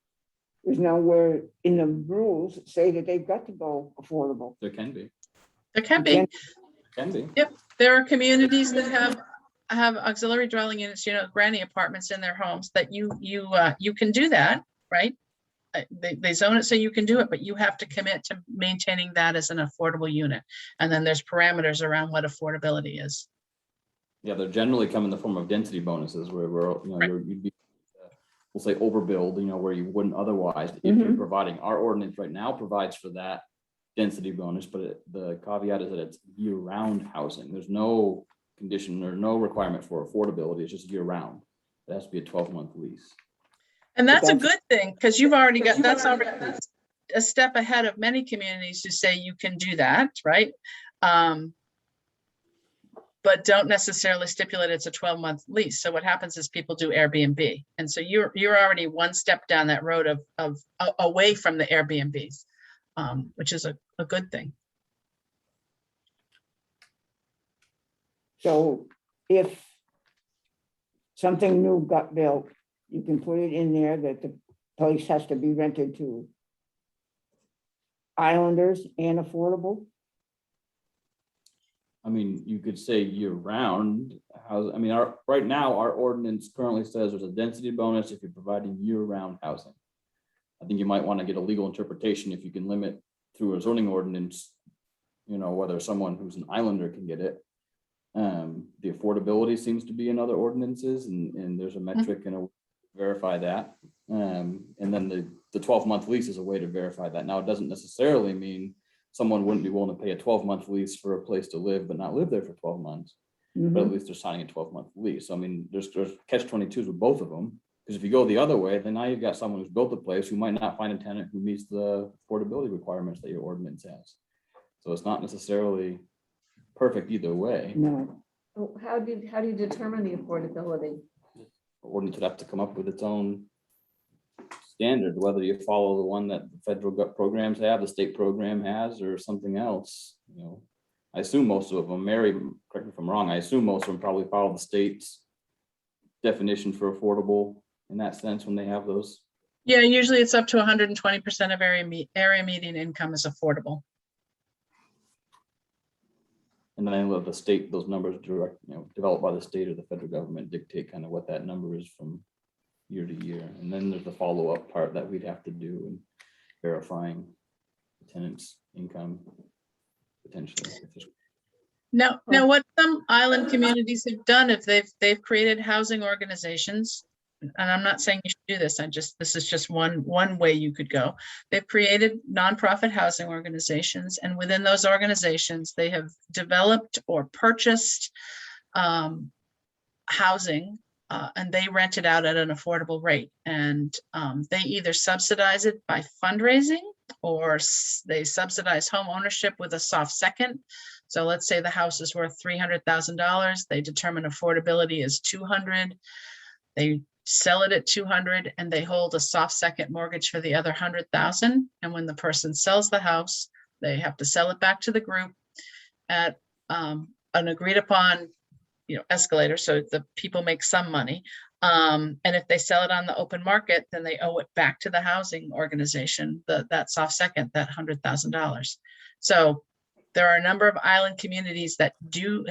there's nowhere in the rules that say that they've got to go affordable. There can be. There can be. Can be. Yep. There are communities that have auxiliary dwelling units, granny apartments in their homes that you can do that, right? They zone it so you can do it, but you have to commit to maintaining that as an affordable unit. And then there's parameters around what affordability is. Yeah, they're generally come in the form of density bonuses where you'd be, we'll say overbuild, where you wouldn't otherwise. If you're providing, our ordinance right now provides for that density bonus, but the caveat is that it's year-round housing. There's no condition or no requirement for affordability. It's just year-round. It has to be a 12-month lease. And that's a that's- good thing, because you've already got, that's already a step ahead of many communities who say you can do that, right? But don't necessarily stipulate it's a 12-month lease. So what happens is people do Airbnb. And so you're already one step down that road of away from the Airbnbs, which is a good thing. So if something new got built, you can put it in there that the place has to be rented to islanders and affordable. I mean, you could say year-round housing. I mean, right now, our ordinance currently says there's a density bonus if you're providing year-round housing. I think you might want to get a legal interpretation if you can limit through a zoning ordinance, whether someone who's an islander can get it. The affordability seems to be in other ordinances, and there's a metric and verify that. And then the 12-month lease is a way to verify that. Now, it doesn't necessarily mean someone wouldn't be willing to pay a 12-month lease for a place to live, but not live there for 12 months. But at least they're signing a 12-month lease. So, I mean, there's catch-22s with both of them. Because if you go the other way, then now you've got someone who's built a place who might not find a tenant who meets the affordability requirements that your ordinance has. So it's not necessarily perfect either way. No, How do you determine the affordability? Ordinance would have to come up with its own standard, whether you follow the one that the federal programs have, the state program has, or something else. I assume most of them, Mary, correct me if I'm wrong, I assume most of them probably follow the state's definition for affordable in that sense when they have those. Yeah, usually it's up to 120% of area median income is affordable. And then I let the state, those numbers developed by the state or the federal government dictate kind of what that number is from year to year. And then there's the follow-up part that we'd have to do in verifying the tenant's income potentially. Now, what some island communities have done, if they've created housing organizations, and I'm not saying you should do this, this is just one way you could go. They've created nonprofit housing organizations, and within those organizations, they have developed or purchased housing, and they rent it out at an affordable rate. And they either subsidize it by fundraising, or they subsidize home ownership with a soft second. So let's say the house is worth $300,000. They determine affordability is $200,000. They sell it at $200,000, and they hold a soft second mortgage for the other $100,000. And when the person sells the house, they have to sell it back to the group at an agreed upon, escalator. So the people make some money. And if they sell it on the open market, then they owe it back to the housing organization, that soft second, that $100,000. So there are a number of island communities that do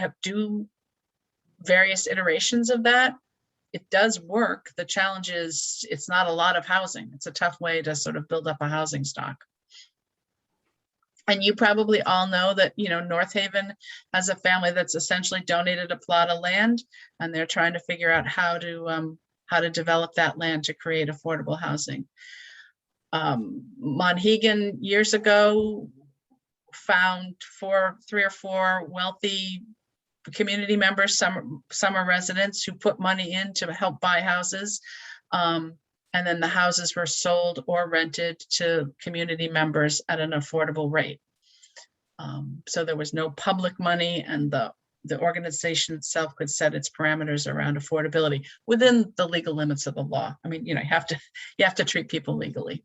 various iterations of that. It does work. The challenge is it's not a lot of housing. It's a tough way to sort of build up a housing stock. And you probably all know that, North Haven has a family that's essentially donated a plot of land, and they're trying to figure out how to develop that land to create affordable housing. Monhegan years ago found 3 or 4 wealthy community members, summer residents, who put money in to help buy houses. And then the houses were sold or rented to community members at an affordable rate. So there was no public money, and the organization itself could set its parameters around affordability within the legal limits of the law. I mean, you have to treat people legally.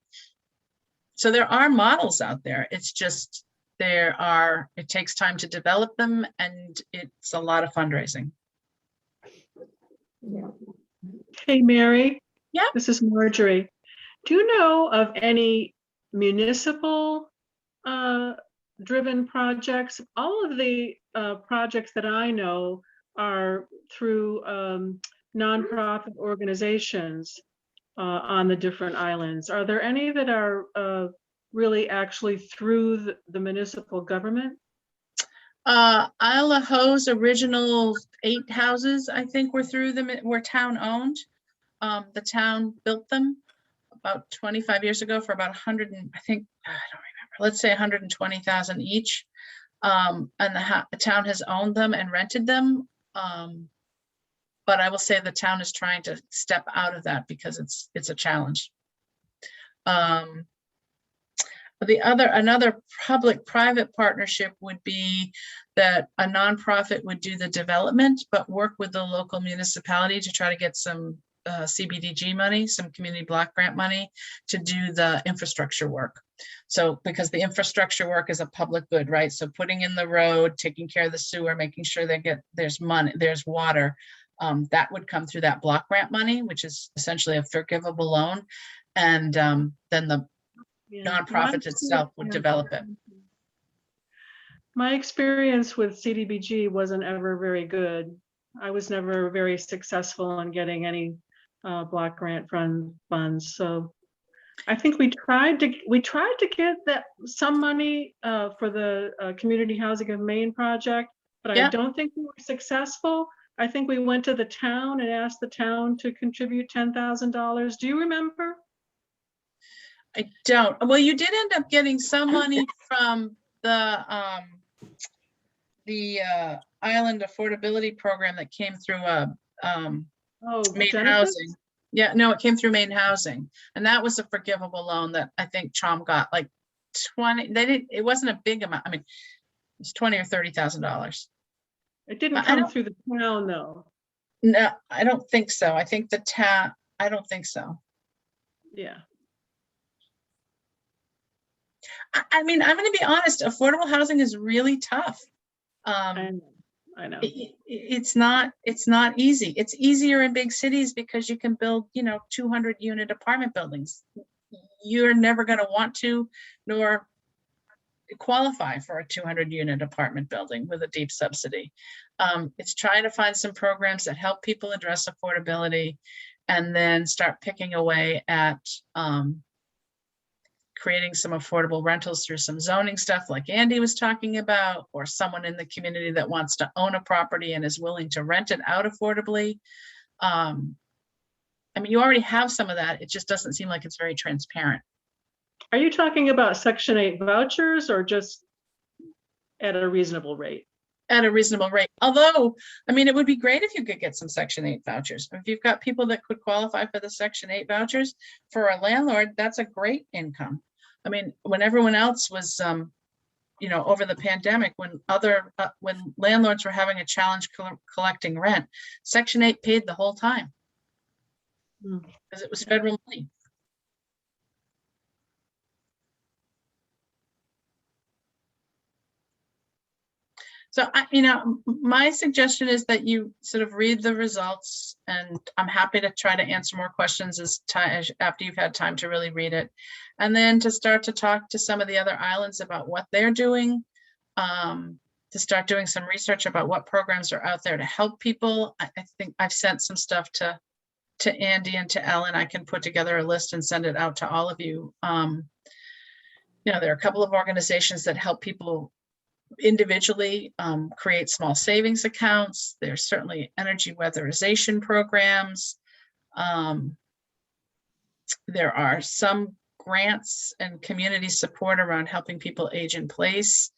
So there are models out there. It's just it takes time to develop them, and it's a lot of fundraising. Yeah. Hey, Mary. Yeah. This is Marjorie. Do you know of any municipal driven projects? All of the projects that I know are through nonprofit organizations on the different islands. Are there any that are really actually through the municipal government? Isle of Ho's original 8 houses, I think were through them, were town owned. The town built them about 25 years ago for about 100 and I think, I don't remember, let's say 120,000 each. And the town has owned them and rented them. But I will say the town is trying to step out of that because it's a challenge. Another public-private partnership would be that a nonprofit would do the development, but work with the local municipality to try to get some CBDG money, some community block grant money to do the infrastructure work. So because the infrastructure work is a public good, right? So putting in the road, taking care of the sewer, making sure there's money, there's water, that would come through that block grant money, which is essentially a forgivable loan. And then the nonprofit itself would develop it. My experience with CDBG wasn't ever very good. I was never very successful in getting any block grant funds. So I think we tried to get some money for the Community Housing of Maine project, but Yeah. I don't think we were successful. I think we went to the town and asked the town to contribute $10,000. Do you remember? I don't. Well, you did end up getting some money from the Island Affordability Program that came through Maine Genesis? Housing. Yeah, no, it came through Maine Housing, and that was a forgivable loan that I think Chom got like 20. They didn't. It wasn't a big amount. I mean, it was $20,000 or $30,000. It didn't I come don't- through the town though. No, I don't think so. I think the town. I don't think so. Yeah. I mean, I'm going to be honest. Affordable housing is really tough. I know. It's not easy. It's easier in big cities because you can build, 200 unit apartment buildings. You're never going to want to, nor qualify for a 200 unit apartment building with a deep subsidy. It's trying to find some programs that help people address affordability and then start picking away at creating some affordable rentals through some zoning stuff like Andy was talking about, or someone in the community that wants to own a property and is willing to rent it out affordably. I mean, you already have some of that. It just doesn't seem like it's very transparent. Are you talking about Section 8 vouchers or just at a reasonable rate? At a reasonable rate. Although, I mean, it would be great if you could get some Section 8 vouchers. If you've got people that could qualify for the Section 8 vouchers, for a landlord, that's a great income. I mean, when everyone else was, over the pandemic, when landlords were having a challenge collecting rent, Section 8 paid the whole time because it was federal money. So, my suggestion is that you sort of read the results, and I'm happy to try to answer more questions after you've had time to really read it. And then to start to talk to some of the other islands about what they're doing, to start doing some research about what programs are out there to help people. I think I've sent some stuff to Andy and to Ellen. I can put together a list and send it out to all of you. There are a couple of organizations that help people individually create small savings accounts. There's certainly energy weatherization programs. There are some grants and community support around helping people age in place.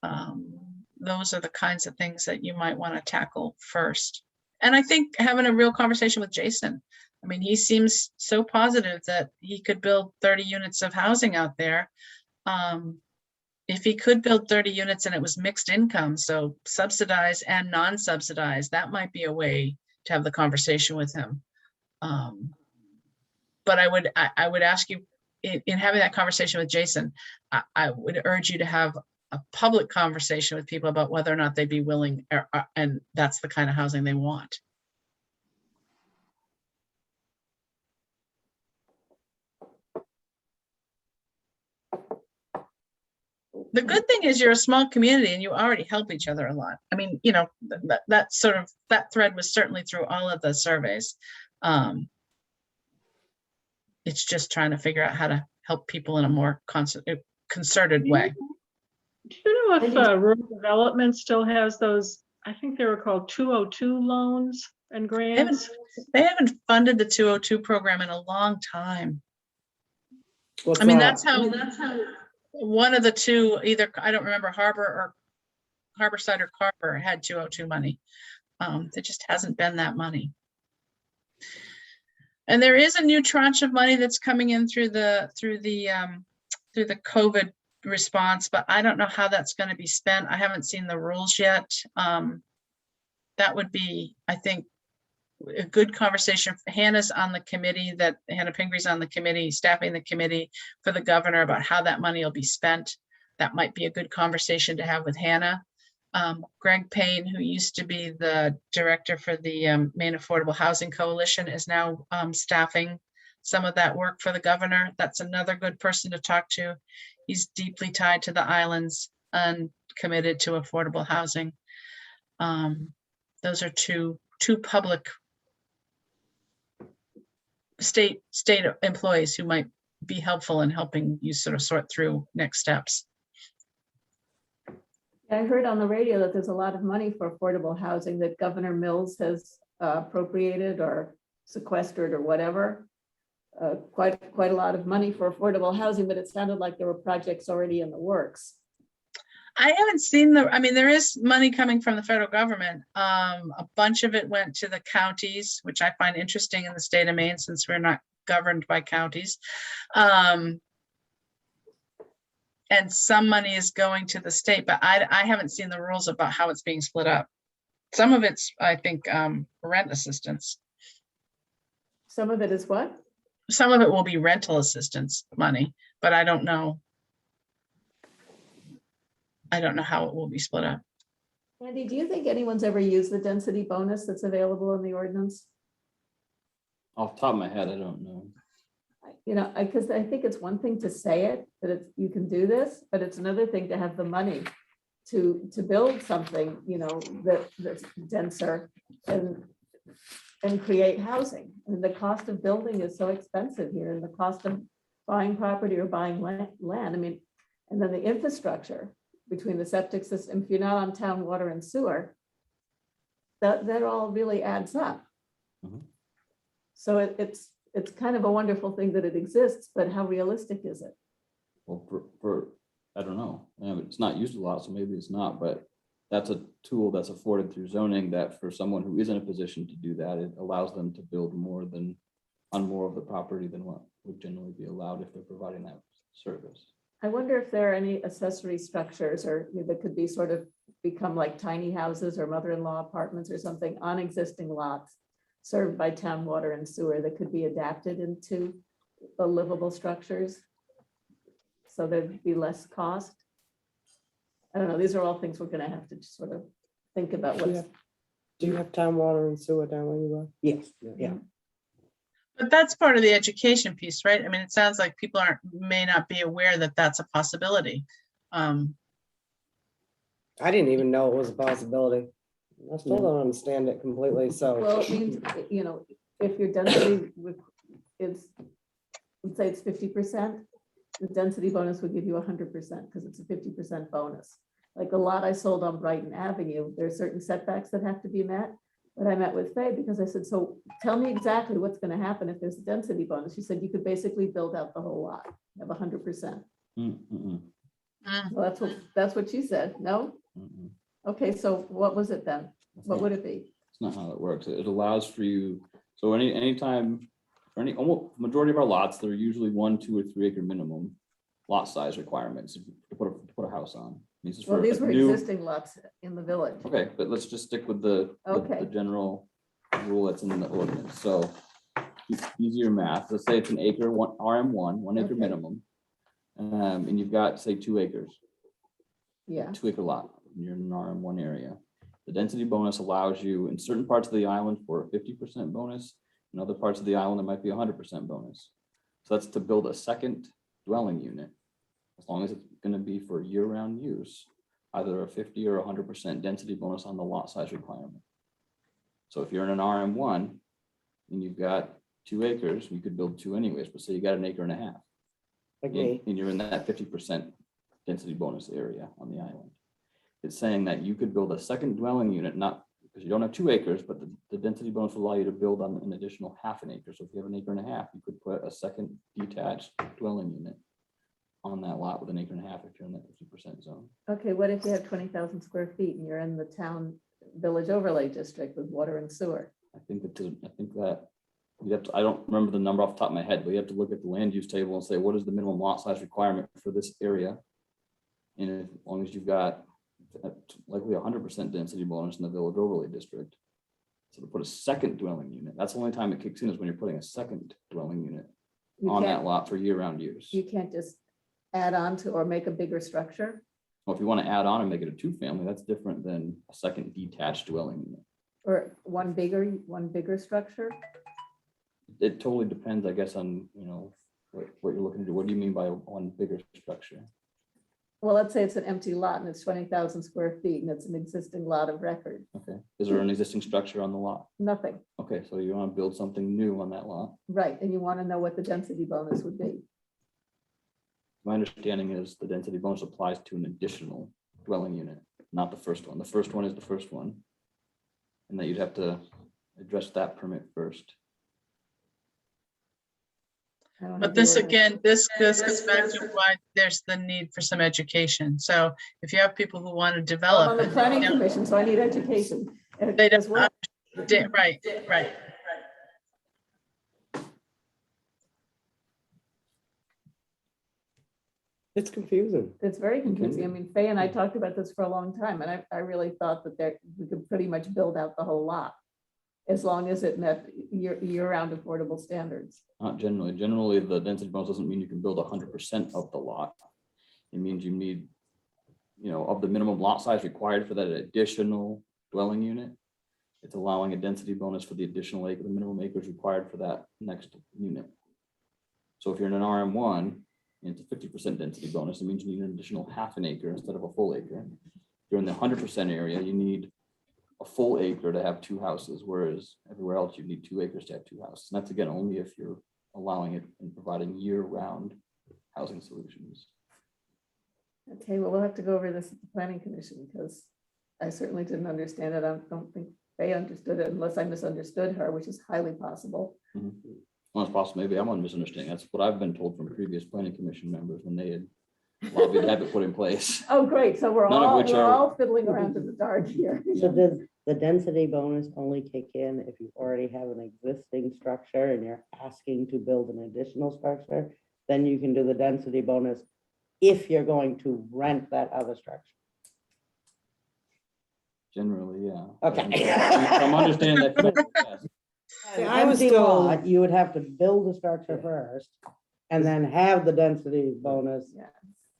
Those are the kinds of things that you might want to tackle first. And I think having a real conversation with Jason. I mean, he seems so positive that he could build 30 units of housing out there. If he could build 30 units and it was mixed income, so subsidized and non-subsidized, that might be a way to have the conversation with him. But I would ask you, in having that conversation with Jason, I would urge you to have a public conversation with people about whether or not they'd be willing, and that's the kind of housing they want. The good thing is you're a small community and you already help each other a lot. I mean, that thread was certainly through all of the surveys. It's just trying to figure out how to help people in a more concerted way. Do you know if Maybe- rural development still has those, I think they were called 202 loans and grants? They haven't funded the 202 program in a long time. What's I mean, that? that's how one of the two, either, I don't remember Harborside or Carver had 202 money. There just hasn't been that money. And there is a new tranche of money that's coming in through the COVID response, but I don't know how that's going to be spent. I haven't seen the rules yet. That would be, I think, a good conversation. Hannah's on the committee, Hannah Pingree's on the committee, staffing the committee for the governor about how that money will be spent. That might be a good conversation to have with Hannah. Greg Payne, who used to be the director for the Maine Affordable Housing Coalition, is now staffing some of that work for the governor. That's another good person to talk to. He's deeply tied to the islands and committed to affordable housing. Those are two public state employees who might be helpful in helping you sort of sort through next steps. I heard on the radio that there's a lot of money for affordable housing that Governor Mills has appropriated or sequestered or whatever. Quite a lot of money for affordable housing, but it sounded like there were projects already in the works. I haven't seen I mean, there is money coming from the federal government. A bunch of it went to the counties, which I find interesting in the state of Maine since we're not governed by counties. And some money is going to the state, but I haven't seen the rules about how it's being split up. Some of it's, I think, rent assistance. Some of it is what? Some of it will be rental assistance money, but I don't know. I don't know how it will be split up. Andy, do you think anyone's ever used the density bonus that's available in the ordinance? Off the top of my head, I don't know. You know, because I think it's one thing to say it, that it's, you can do this, but it's another thing to have the money to build something, you know, that's denser and create housing. And the cost of building is so expensive here, and the cost of buying property or buying land. I mean, and then the infrastructure between the septic system, if you're not on town water and sewer, that all really adds up. Mhm. So it's kind of a wonderful thing that it exists, but how realistic is it? Well, for I don't know. It's not used a lot, so maybe it's not, but that's a tool that's afforded through zoning that for someone who is in a position to do that, it allows them to build more than on more of the property than what would generally be allowed if they're providing that service. I wonder if there are any accessory structures or that could be sort of become like tiny houses or mother-in-law apartments or something on existing lots served by town water and sewer that could be adapted into the livable structures. So there'd be less cost. I don't know, these are all things we're gonna have to just sort of think about. What's Do you have town water and sewer down where you are? Yes, yeah. But that's part of the education piece, right? I mean, it sounds like people may not be aware that that's a possibility. I didn't even know it was a possibility. I still don't understand it completely, so. Well, it means, you know, if your density is, let's say it's 50%, the density bonus would give you 100% because it's a 50% bonus. Like the lot I sold on Brighton Avenue, there are certain setbacks that have to be met. But I met with Faye because I said, so tell me exactly what's going to happen if there's a density bonus. She said you could basically build out the whole lot, have 100%. Well, that's what she said. No? Okay, so what was it then? What would it be? It's not how it works. It allows for you, so anytime, for almost majority of our lots, they're usually 1, 2, or 3 acre minimum lot size requirements to put a house on. These Well, these were existing lots in the village. Okay, but let's just stick with the general rule that's in the ordinance. So easier math. Let's say it's an acre, RM1, 1 acre Okay. minimum. And you've got, say, 2 acres, Yeah, 2 acre lot, and you're in an RM1 area. The density bonus allows you in certain parts of the island for a 50% bonus. In other parts of the island, it might be 100% bonus. So that's to build a second dwelling unit, as long as it's going to be for year-round use, either a 50 or 100% density bonus on the lot size requirement. So if you're in an RM1 and you've got 2 acres, you could build 2 anyways, but say you got 1.5 acres. Like me. And you're in that 50% density bonus area on the island. It's saying that you could build a second dwelling unit, not because you don't have 2 acres, but the density bonus will allow you to build on an additional ½ an acre. So if you have 1.5 acres, you could put a second detached dwelling unit on that lot with 1.5 acres if you're in that 50% zone. Okay, what if you have 20,000 square feet and you're in the town village overlay district with water and sewer? I think that you have to, I don't remember the number off the top of my head, but you have to look at the land use table and say, what is the minimum lot size requirement for this area? And as long as you've got likely 100% density bonus in the village overlay district. So to put a second dwelling unit, that's the only time it kicks in is when you're putting a second dwelling unit You on that can't, lot for year-round use. you can't just add on to or make a bigger structure. Well, if you want to add on and make it a 2-family, that's different than a second detached dwelling unit. Or one bigger structure? It totally depends, I guess, on, what you're looking to do. What do you mean by one bigger structure? Well, let's say it's an empty lot and it's 20,000 square feet and it's an existing lot of record. Okay, is there an existing structure on the lot? Nothing, Okay, so you want to build something new on that lot. right? And you want to know what the density bonus would be. My understanding is the density bonus applies to an additional dwelling unit, not the first one. The first one is the first one. And that you'd have to address that permit first. I don't have But the this ordinance. again, this goes back to why there's the need for some education. So if you have people who want to I'm develop. on the and they planning don't- commission, so I need education. They as don't, well. right. It's confusing. It's very can confusing. I be. mean, Faye and I talked about this for a long time, and I really thought that we could pretty much build out the whole lot as long as it met year-round affordable standards. Not generally. Generally, the density bonus doesn't mean you can build 100% of the lot. It means you need, of the minimum lot size required for that additional dwelling unit. It's allowing a density bonus for the additional acre, the minimum acres required for that next unit. So if you're in an RM1, and it's a 50% density bonus, it means you need an additional ½ an acre instead of a full acre. If you're in the 100% area, you need a full acre to have 2 houses, whereas everywhere else you need 2 acres to have 2 houses. And that's again only if you're allowing it and providing year-round housing solutions. Okay, well, we'll have to go over this at the planning commission because I certainly didn't understand it. I don't think Faye understood it unless I misunderstood her, which is highly possible. Well, it's possible, maybe I'm on misunderstanding. That's what I've been told from previous planning commission members when they had lobbied to have it put in place. Oh, great. So we're None of which are- all fiddling around in the dark here. So does the density bonus only kick in if you already have an existing structure and you're asking to build an additional structure? Then you can do the density bonus if you're going to rent that other structure. Generally, yeah. Okay. I'm understanding that. Yes. See, An I was empty told- lot, you would have to build the structure first and then have the density bonus Yeah.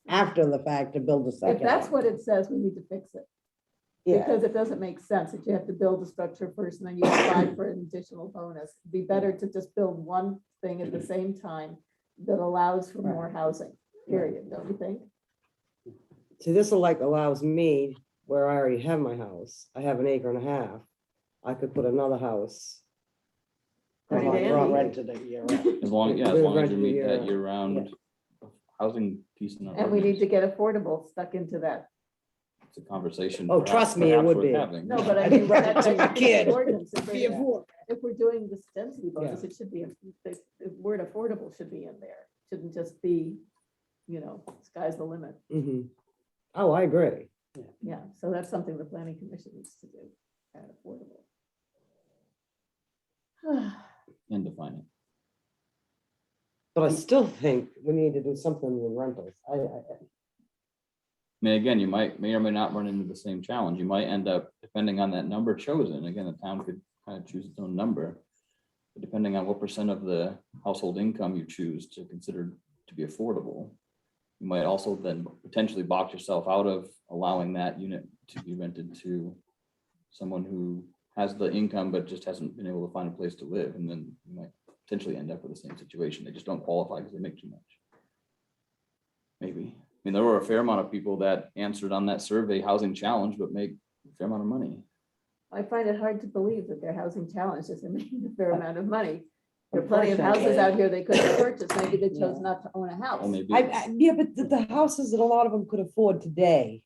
after the fact to build the second. If that's one. what it says, we need to fix it. Yeah, Because it doesn't make sense that you have to build a structure first and then you apply for an additional bonus. It'd be better to just build one thing at the same time that allows for more housing, period, don't you think? See, this allows me, where I already have my house, I have 1.5 acres. I could put another house. Pretty on my dandy. property. rented a year. As long as We're you renting meet year-round. that year-round housing piece in our. And we need to get affordable stuck into that. It's a conversation. Oh, trust me, it would worth be. having. No, but I I mean, didn't rent it that- to my that- kid. ordinance, if Be we're- affordable. if we're doing this density bonus, it should be, the word affordable should be in there. Shouldn't just be, sky's the limit. Mhm. Oh, I agree. Yeah, so that's something the planning commission needs to do, add affordable. And define it. But I still think we need to do something with rentals. I mean, again, you may or may not run into the same challenge. You might end up, depending on that number chosen, again, the town could kind of choose its own number. But depending on what % of the household income you choose to consider to be affordable, you might also then potentially box yourself out of allowing that unit to be rented to someone who has the income but just hasn't been able to find a place to live. And then you might potentially end up with the same situation. They just don't qualify because they make too much. Maybe. I mean, there were a fair amount of people that answered on that survey housing challenge, but make a fair amount of money. I find it hard to believe that their housing challenge is making a fair amount of money. There are plenty of houses out here they could have purchased. Maybe they chose Yeah. not to own a Well, house. maybe. Yeah, but the houses that a lot of them could afford today,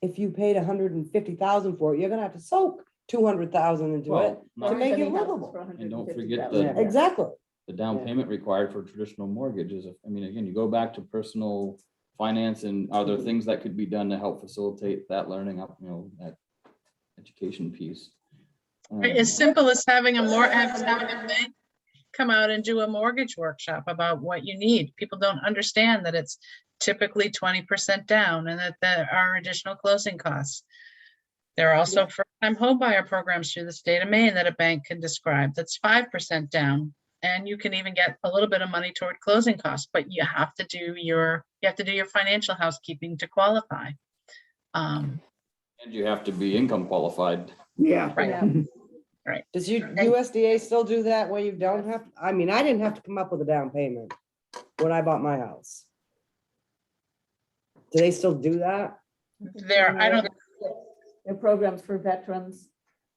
if you paid 150,000 for it, you're gonna have to soak 200,000 into it. Well, There to not- aren't make any it houses livable. for And don't 150,000. forget the- Exactly. the down Yeah. payment required for a traditional mortgage is, I mean, again, you go back to personal finance and are there things that could be done to help facilitate that learning up, that education piece? As simple as having having a bank come out and do a mortgage workshop about what you need. People don't understand that it's typically 20% down and that there are additional closing costs. There are also first-time home buyer programs through the state of Maine that a bank can describe. That's 5% down. And you can even get a little bit of money toward closing costs, but you have to do your financial housekeeping to qualify. And you have to be income qualified. Yeah. Right. Yeah. Does USDA still do that where you don't have, I mean, I didn't have to come up with a down payment when I bought my house. Do they still do that? I don't, There are programs for veterans,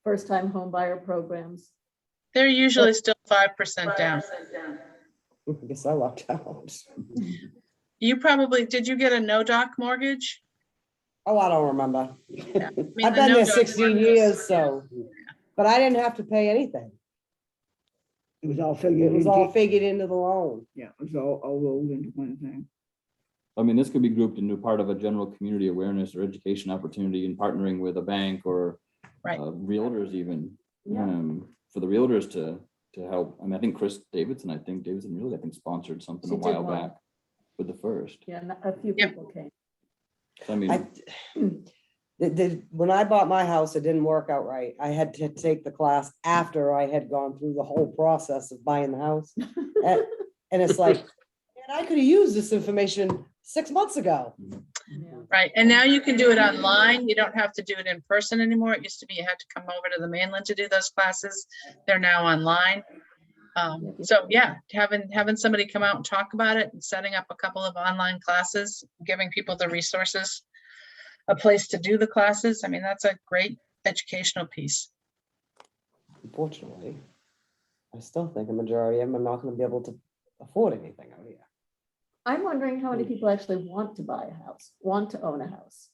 first-time home buyer programs. they're usually still 5% down. I guess I lucked out. You probably, did you get a no-doc mortgage? Oh, I don't remember. Yeah. I mean, I've the been there no-doc 16 mortgage- years, so, but I didn't have to pay anything. It was all It figured. was all figured into the loan. Yeah, it was all rolled into one thing. I mean, this could be grouped into part of a general community awareness or education opportunity in partnering with a bank or Right. realtors even. Yeah. For the realtors to help. I mean, I think Chris Davidson, really, sponsored something She a did while one. back with the first. Yeah, a few Yep. people came. So, I mean, When I bought my house, it didn't work out right. I had to take the class after I had gone through the whole process of buying the house. And it's like, man, I could have used this information 6 months ago. Yeah. Right, and now you can do it online. You don't have to do it in person anymore. It used to be you had to come over to the mainland to do those classes. They're now online. So yeah, having somebody come out and talk about it and setting up a couple of online classes, giving people the resources, a place to do the classes. I mean, that's a great educational piece. Unfortunately, I still think a majority of them are not gonna be able to afford anything out here. I'm wondering how many people actually want to buy a house, want to own a house.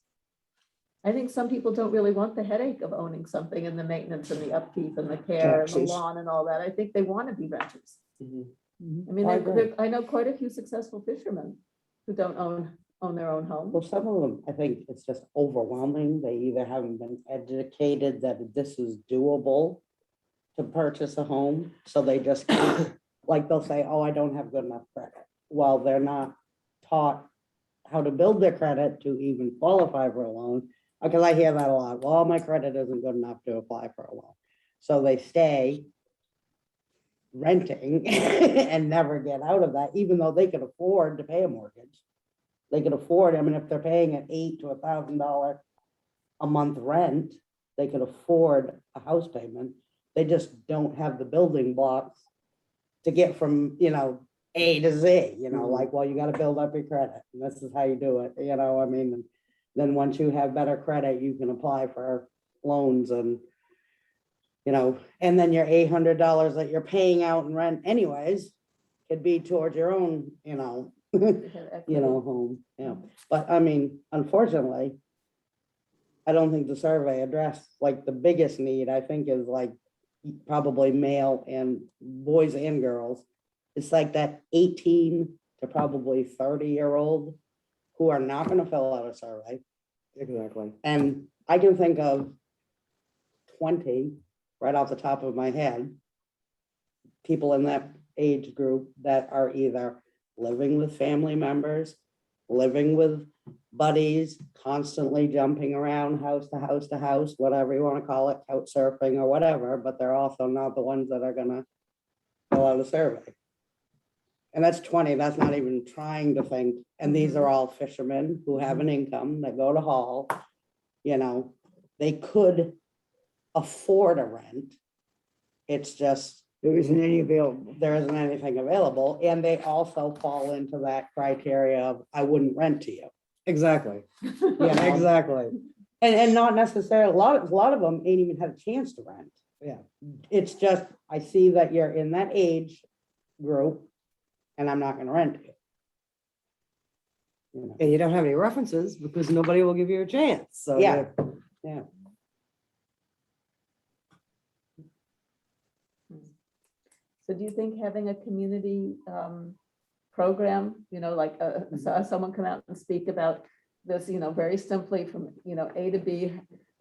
I think some people don't really want the headache of owning something and the maintenance and the upkeep and the care and the Taxes. lawn and all that. I think they want to be renters. Mhm. I mean, I agree. I know quite a few successful fishermen who don't own their own home. Well, some of them, I think it's just overwhelming. They either haven't been educated that this is doable to purchase a home, so they just, like, they'll say, oh, I don't have good enough credit. Well, they're not taught how to build their credit to even qualify for a loan. Because I hear that a lot. Well, my credit isn't good enough to apply for a loan. So they stay renting and never get out of that, even though they could afford to pay a mortgage. They could afford, I mean, if they're paying an $800 to $1,000 a month rent, they could afford a house payment. They just don't have the building blocks to get from, A to Z, like, well, you gotta build up your credit, and this is how you do it, I mean, and then once you have better credit, you can apply for loans and, and then your $800 that you're paying out in rent anyways could be towards your own, They have equity. home, yeah. But I mean, unfortunately, I don't think the survey addressed, like, the biggest need, I think, is like probably male and boys and girls. It's like that 18 to probably 30-year-old who are not gonna fill out a survey. Exactly. And I can think of 20 right off the top of my head, people in that age group that are either living with family members, living with buddies, constantly jumping around house to house to house, whatever you want to call it, couch surfing or whatever, but they're also not the ones that are gonna fill out a survey. And that's 20, that's not even trying to think, and these are all fishermen who have an income that go to haul, they could afford a rent. It's just, There isn't any available. there isn't anything available, and they also fall into that criteria of, I wouldn't rent to you. Exactly. know? Exactly. And not necessarily, a lot of them ain't even had a chance to rent. Yeah, it's just, I see that you're in that age group and I'm not gonna rent it. You know, And you don't have any references because nobody will give you a chance, so. Yeah. you're- So do you think having a community program, like someone come out and speak about this, very simply from, A to B,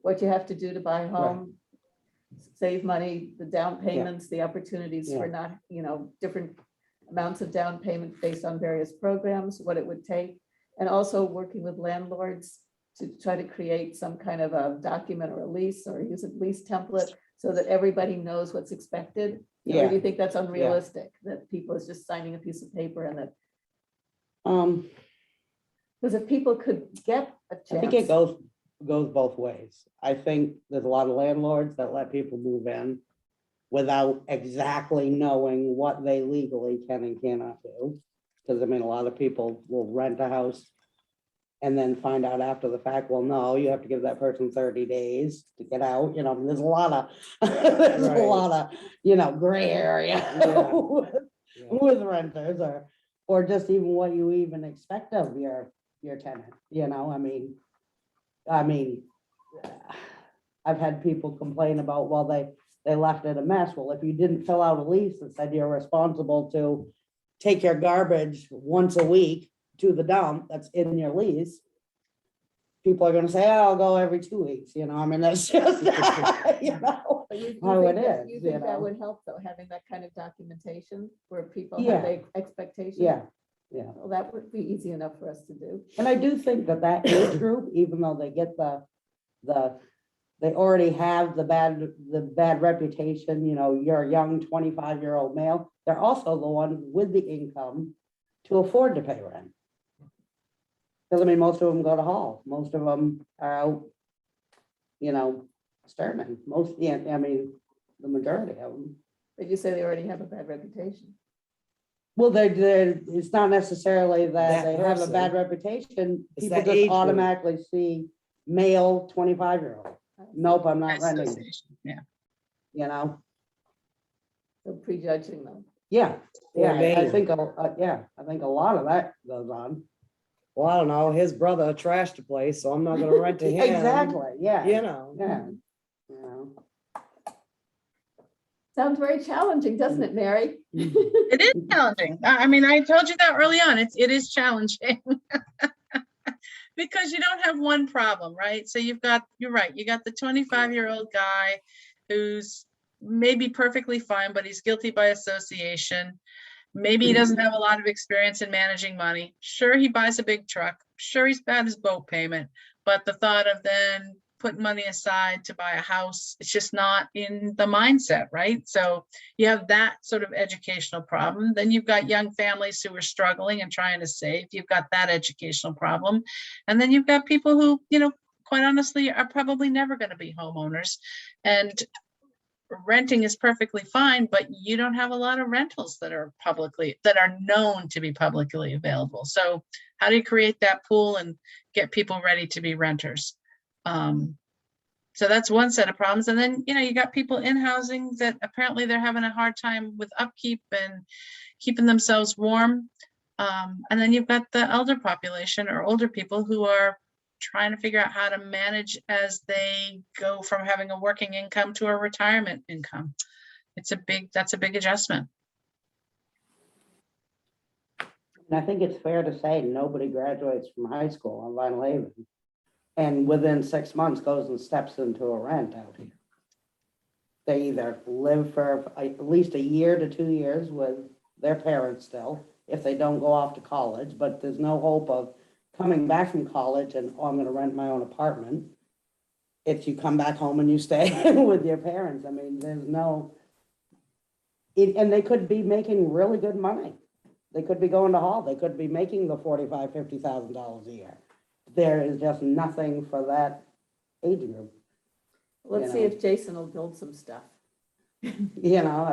what you have to do to buy a home, save money, the down payments, the opportunities for not, different amounts of down payment based on various programs, what it would take, and also working with landlords to try to create some kind of a document or a lease or use a lease template so that everybody knows what's expected? Or do Yeah, you think that's unrealistic, that people is just signing a piece of paper and that, because if people could get a I think it chance. goes both ways. I think there's a lot of landlords that let people move in without exactly knowing what they legally can and cannot do. Because I mean, a lot of people will rent a house and then find out after the fact, well, no, you have to give that person 30 days to get out, there's a lot of, there's a Right. lot of, gray area Yeah. with renters or just even what you even expect of your tenant, I mean, I've had people complain about, well, they left it a mess. Well, if you didn't fill out a lease that said you're responsible to take your garbage once a week to the dump that's in your lease, people are gonna say, oh, I'll go every 2 weeks, I mean, that's just, But you how think it that- is, You think that would help though, having that kind of documentation where people Yeah. have expectations? Yeah, Well, that would be easy enough for us to do. and I do think that age group, even though they get they already have the bad reputation, you're a young 25-year-old male, they're also the ones with the income to afford to pay rent. Because I mean, most of them go to Hall, most of them are out, Sterling, I mean, the majority of them. But you say they already have a bad reputation. Well, it's not necessarily that That they have a person. bad reputation, It's people that age just group. automatically see male 25-year-old. Nope, I'm not renting, Association, yeah. So prejudging them. Yeah, Or I name. think, I think a lot of that goes on. Well, I don't know, his brother trashed the place, so I'm not gonna rent to him. Exactly, yeah. Yeah. Sounds very challenging, doesn't it, Mary? It is challenging. I mean, I told you that early on. It is challenging. Because you don't have one problem, right? So you're right, you got the 25-year-old guy who's maybe perfectly fine, but he's guilty by association. Maybe he doesn't have a lot of experience in managing money. Sure, he buys a big truck. Sure, he's got his boat payment, but the thought of then putting money aside to buy a house, it's just not in the mindset, right? So you have that sort of educational problem. Then you've got young families who are struggling and trying to save. You've got that educational problem. And then you've got people who, quite honestly, are probably never going to be homeowners. And renting is perfectly fine, but you don't have a lot of rentals that are known to be publicly available. So how do you create that pool and get people ready to be renters? So that's one set of problems. And then, you got people in housing that apparently they're having a hard time with upkeep and keeping themselves warm. And then you've got the elder population or older people who are trying to figure out how to manage as they go from having a working income to a retirement income. That's a big adjustment. And I think it's fair to say nobody graduates from high school on Vinyl Haven and within 6 months goes and steps into a rent out here. They either live for at least a year to 2 years with their parents still, if they don't go off to college, but there's no hope of coming back from college and, I'm gonna rent my own apartment. If you come back home and you stay with your parents, I mean, there's no, and they could be making really good money. They could be going to Hall, they could be making the $45,000, $50,000 a year. There is just nothing for that age group. Let's see if Jason will build some stuff. I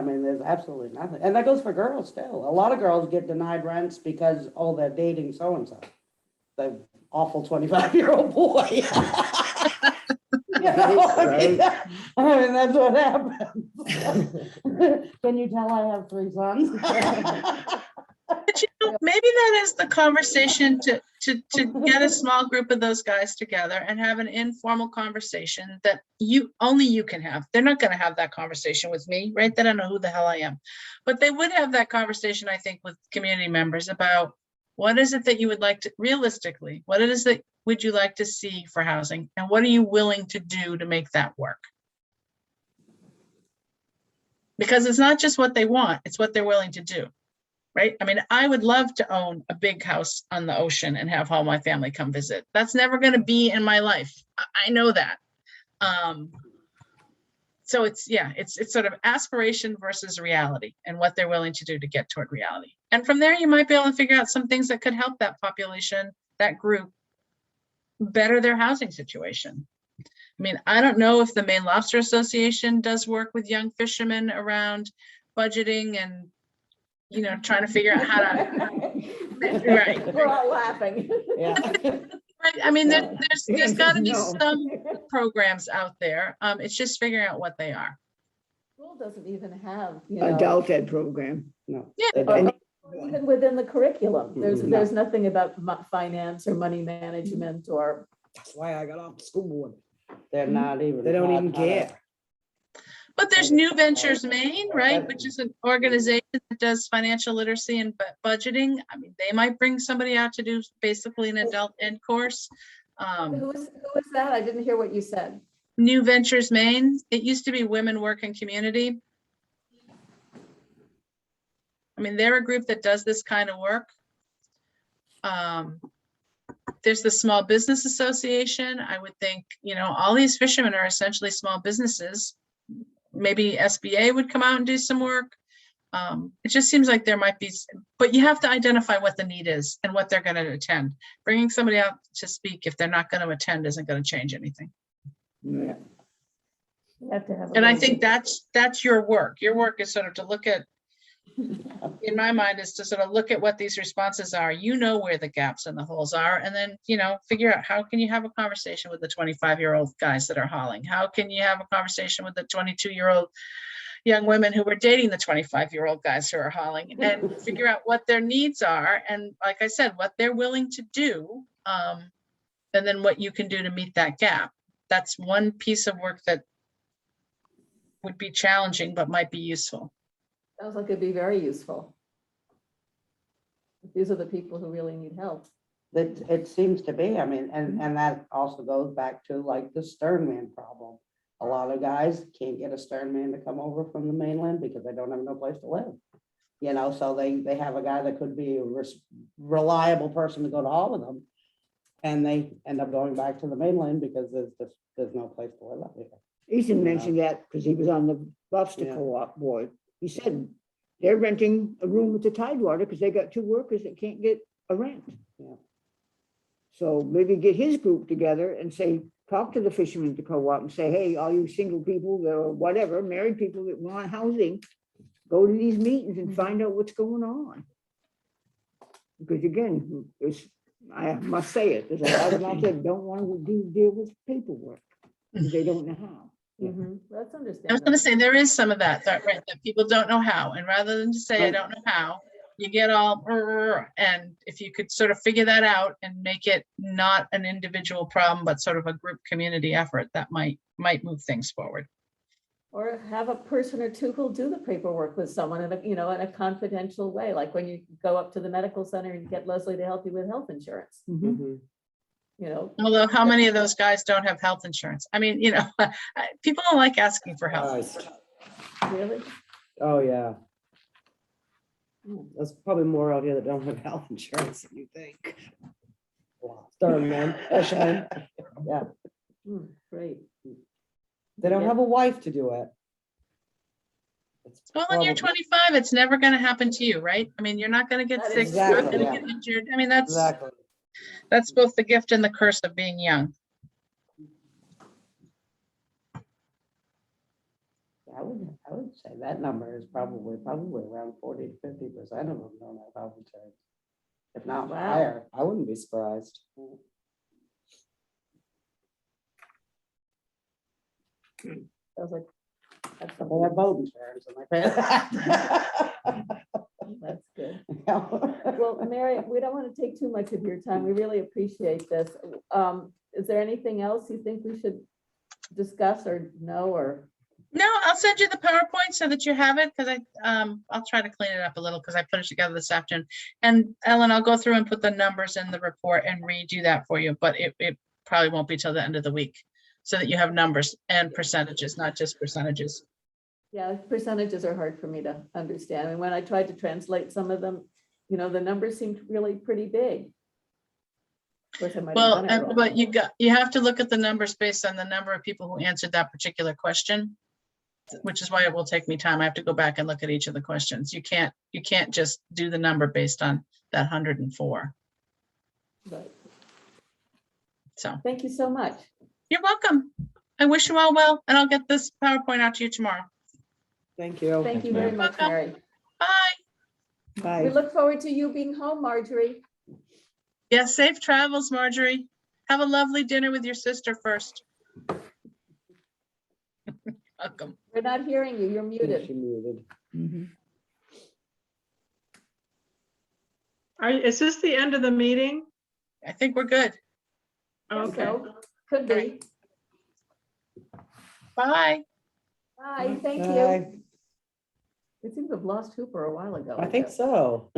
mean, there's absolutely nothing. And that goes for girls too. A lot of girls get denied rents because, they're dating so-and-so. The awful 25-year-old boy. Right. I mean, that's what happens. Can you tell I have 3 sons? But maybe that is the conversation to get a small group of those guys together and have an informal conversation that only you can have. They're not going to have that conversation with me, right? They don't know who the hell I am. But they would have that conversation, I think, with community members about what is it that you would like to, realistically, what it is that would you like to see for housing? And what are you willing to do to make that work? Because it's not just what they want, it's what they're willing to do. Right? I mean, I would love to own a big house on the ocean and have all my family come visit. That's never going to be in my life. I know that. So it's sort of aspiration versus reality and what they're willing to do to get toward reality. And from there, you might be able to figure out some things that could help that population, that group, better their housing situation. I mean, I don't know if the Maine Lobster Association does work with young fishermen around budgeting and trying to figure out how to, right. We're all laughing. Yeah. Right. I mean, there's got to be No. some programs out there. It's just figuring out what they are. School doesn't even have, Adult ed program. No. Yeah. they don't. even within the curriculum, there's No. nothing about finance or money management or. That's why I got off the school board. They're not even. They don't taught even how to- care. But there's New Ventures Maine, right, which is an organization that does financial literacy and budgeting. I mean, they might bring somebody out to do basically an adult ed course. Who is that? I didn't hear what you said. New Ventures Maine. It used to be Women Work in Community. I mean, they're a group that does this kind of work. There's the Small Business Association. I would think, all these fishermen are essentially small businesses. Maybe SBA would come out and do some work. It just seems like there might be, but you have to identify what the need is and what they're going to attend. Bringing somebody out to speak if they're not going to attend isn't going to change anything. Yeah. You have to have. And I think that's your work. Your work is sort of to look at, in my mind, is to sort of look at what these responses are. Where the gaps and the holes are, and then, figure out how can you have a conversation with the 25-year-old guys that are hauling? How can you have a conversation with the 22-year-old young women who were dating the 25-year-old guys who are hauling, and figure out what their needs are, and like I said, what they're willing to do, and then what you can do to meet that gap. That's one piece of work that would be challenging but might be useful. Sounds like it'd be very useful. These are the people who really need help. It seems to be, I mean, and that also goes back to like the sternman problem. A lot of guys can't get a sternman to come over from the mainland because they don't have no place to live. So they have a guy that could be a reliable person to go to haul with them. And they end up going back to the mainland because there's no place to live up here. Ethan mentioned that because he was on the lobster Yeah. co-op board. He said they're renting a room at the Tidewater because they got 2 workers that can't get a rent. Yeah. So maybe get his group together and say, talk to the fishermen at the co-op and say, hey, all you single people or whatever, married people that want housing, go to these meetings and find out what's going on. Because again, I must say it, there's a lot of them out there that don't want to deal with paperwork because they don't know how. That's I was understandable. going to say, there is some of that, right, that people don't know how. And rather than just say, I don't know how, you get all, and if you could sort of figure that out and make it not an individual problem, but sort of a group community effort, that might move things forward. Or have a person or two who'll do the paperwork with someone in a confidential way, like when you go up to the medical center and get Leslie to help you with health insurance. Although how many of those guys don't have health insurance? I mean, people don't like asking for help. Really? Oh, yeah. There's probably more out here that don't have health insurance than you think. Sternman, fishermen. Yeah, Great. they don't have a wife to do it. It's Well, when you're probably- 25, it's never going to happen to you, right? I mean, you're not going to get That sick, is you're not exactly, going to yeah. get injured. I mean, that's Exactly. both the gift and the curse of being young. I would say that number is probably around 40 to 50% of them don't have health insurance. If not Wow. higher. I wouldn't be surprised. I was like, that's I have something- boat insurance and I pay that. that's good. Yeah. Well, Mary, we don't want to take too much of your time. We really appreciate this. Is there anything else you think we should discuss or know or? No, I'll send you the PowerPoint so that you have it, because I'll try to clean it up a little, because I put it together this afternoon. And Ellen, I'll go through and put the numbers in the report and redo that for you, but it probably won't be till the end of the week, so that you have numbers and percentages, not just percentages. Yeah, percentages are hard for me to understand. And when I tried to translate some of them, the numbers seemed really pretty big. Of course, I might have Well, done it wrong. but you have to look at the numbers based on the number of people who answered that particular question, which is why it will take me time. I have to go back and look at each of the questions. You can't just do the number based on that 104. But So thank you so much. you're welcome. I wish you all well, and I'll get this PowerPoint out to you tomorrow. Thank you. Thank you very much, Welcome. Mary. Bye. We Bye. look forward to you being home, Marjorie. Yeah, safe travels, Marjorie. Have a lovely dinner with your sister first. Welcome. We're not hearing you. You're She muted. muted. Is this the end of the meeting? I think we're good. Guess Okay. so. Could be. Bye. Bye, thank you. Bye. We seem to have lost Hooper a while ago. I think guess. so.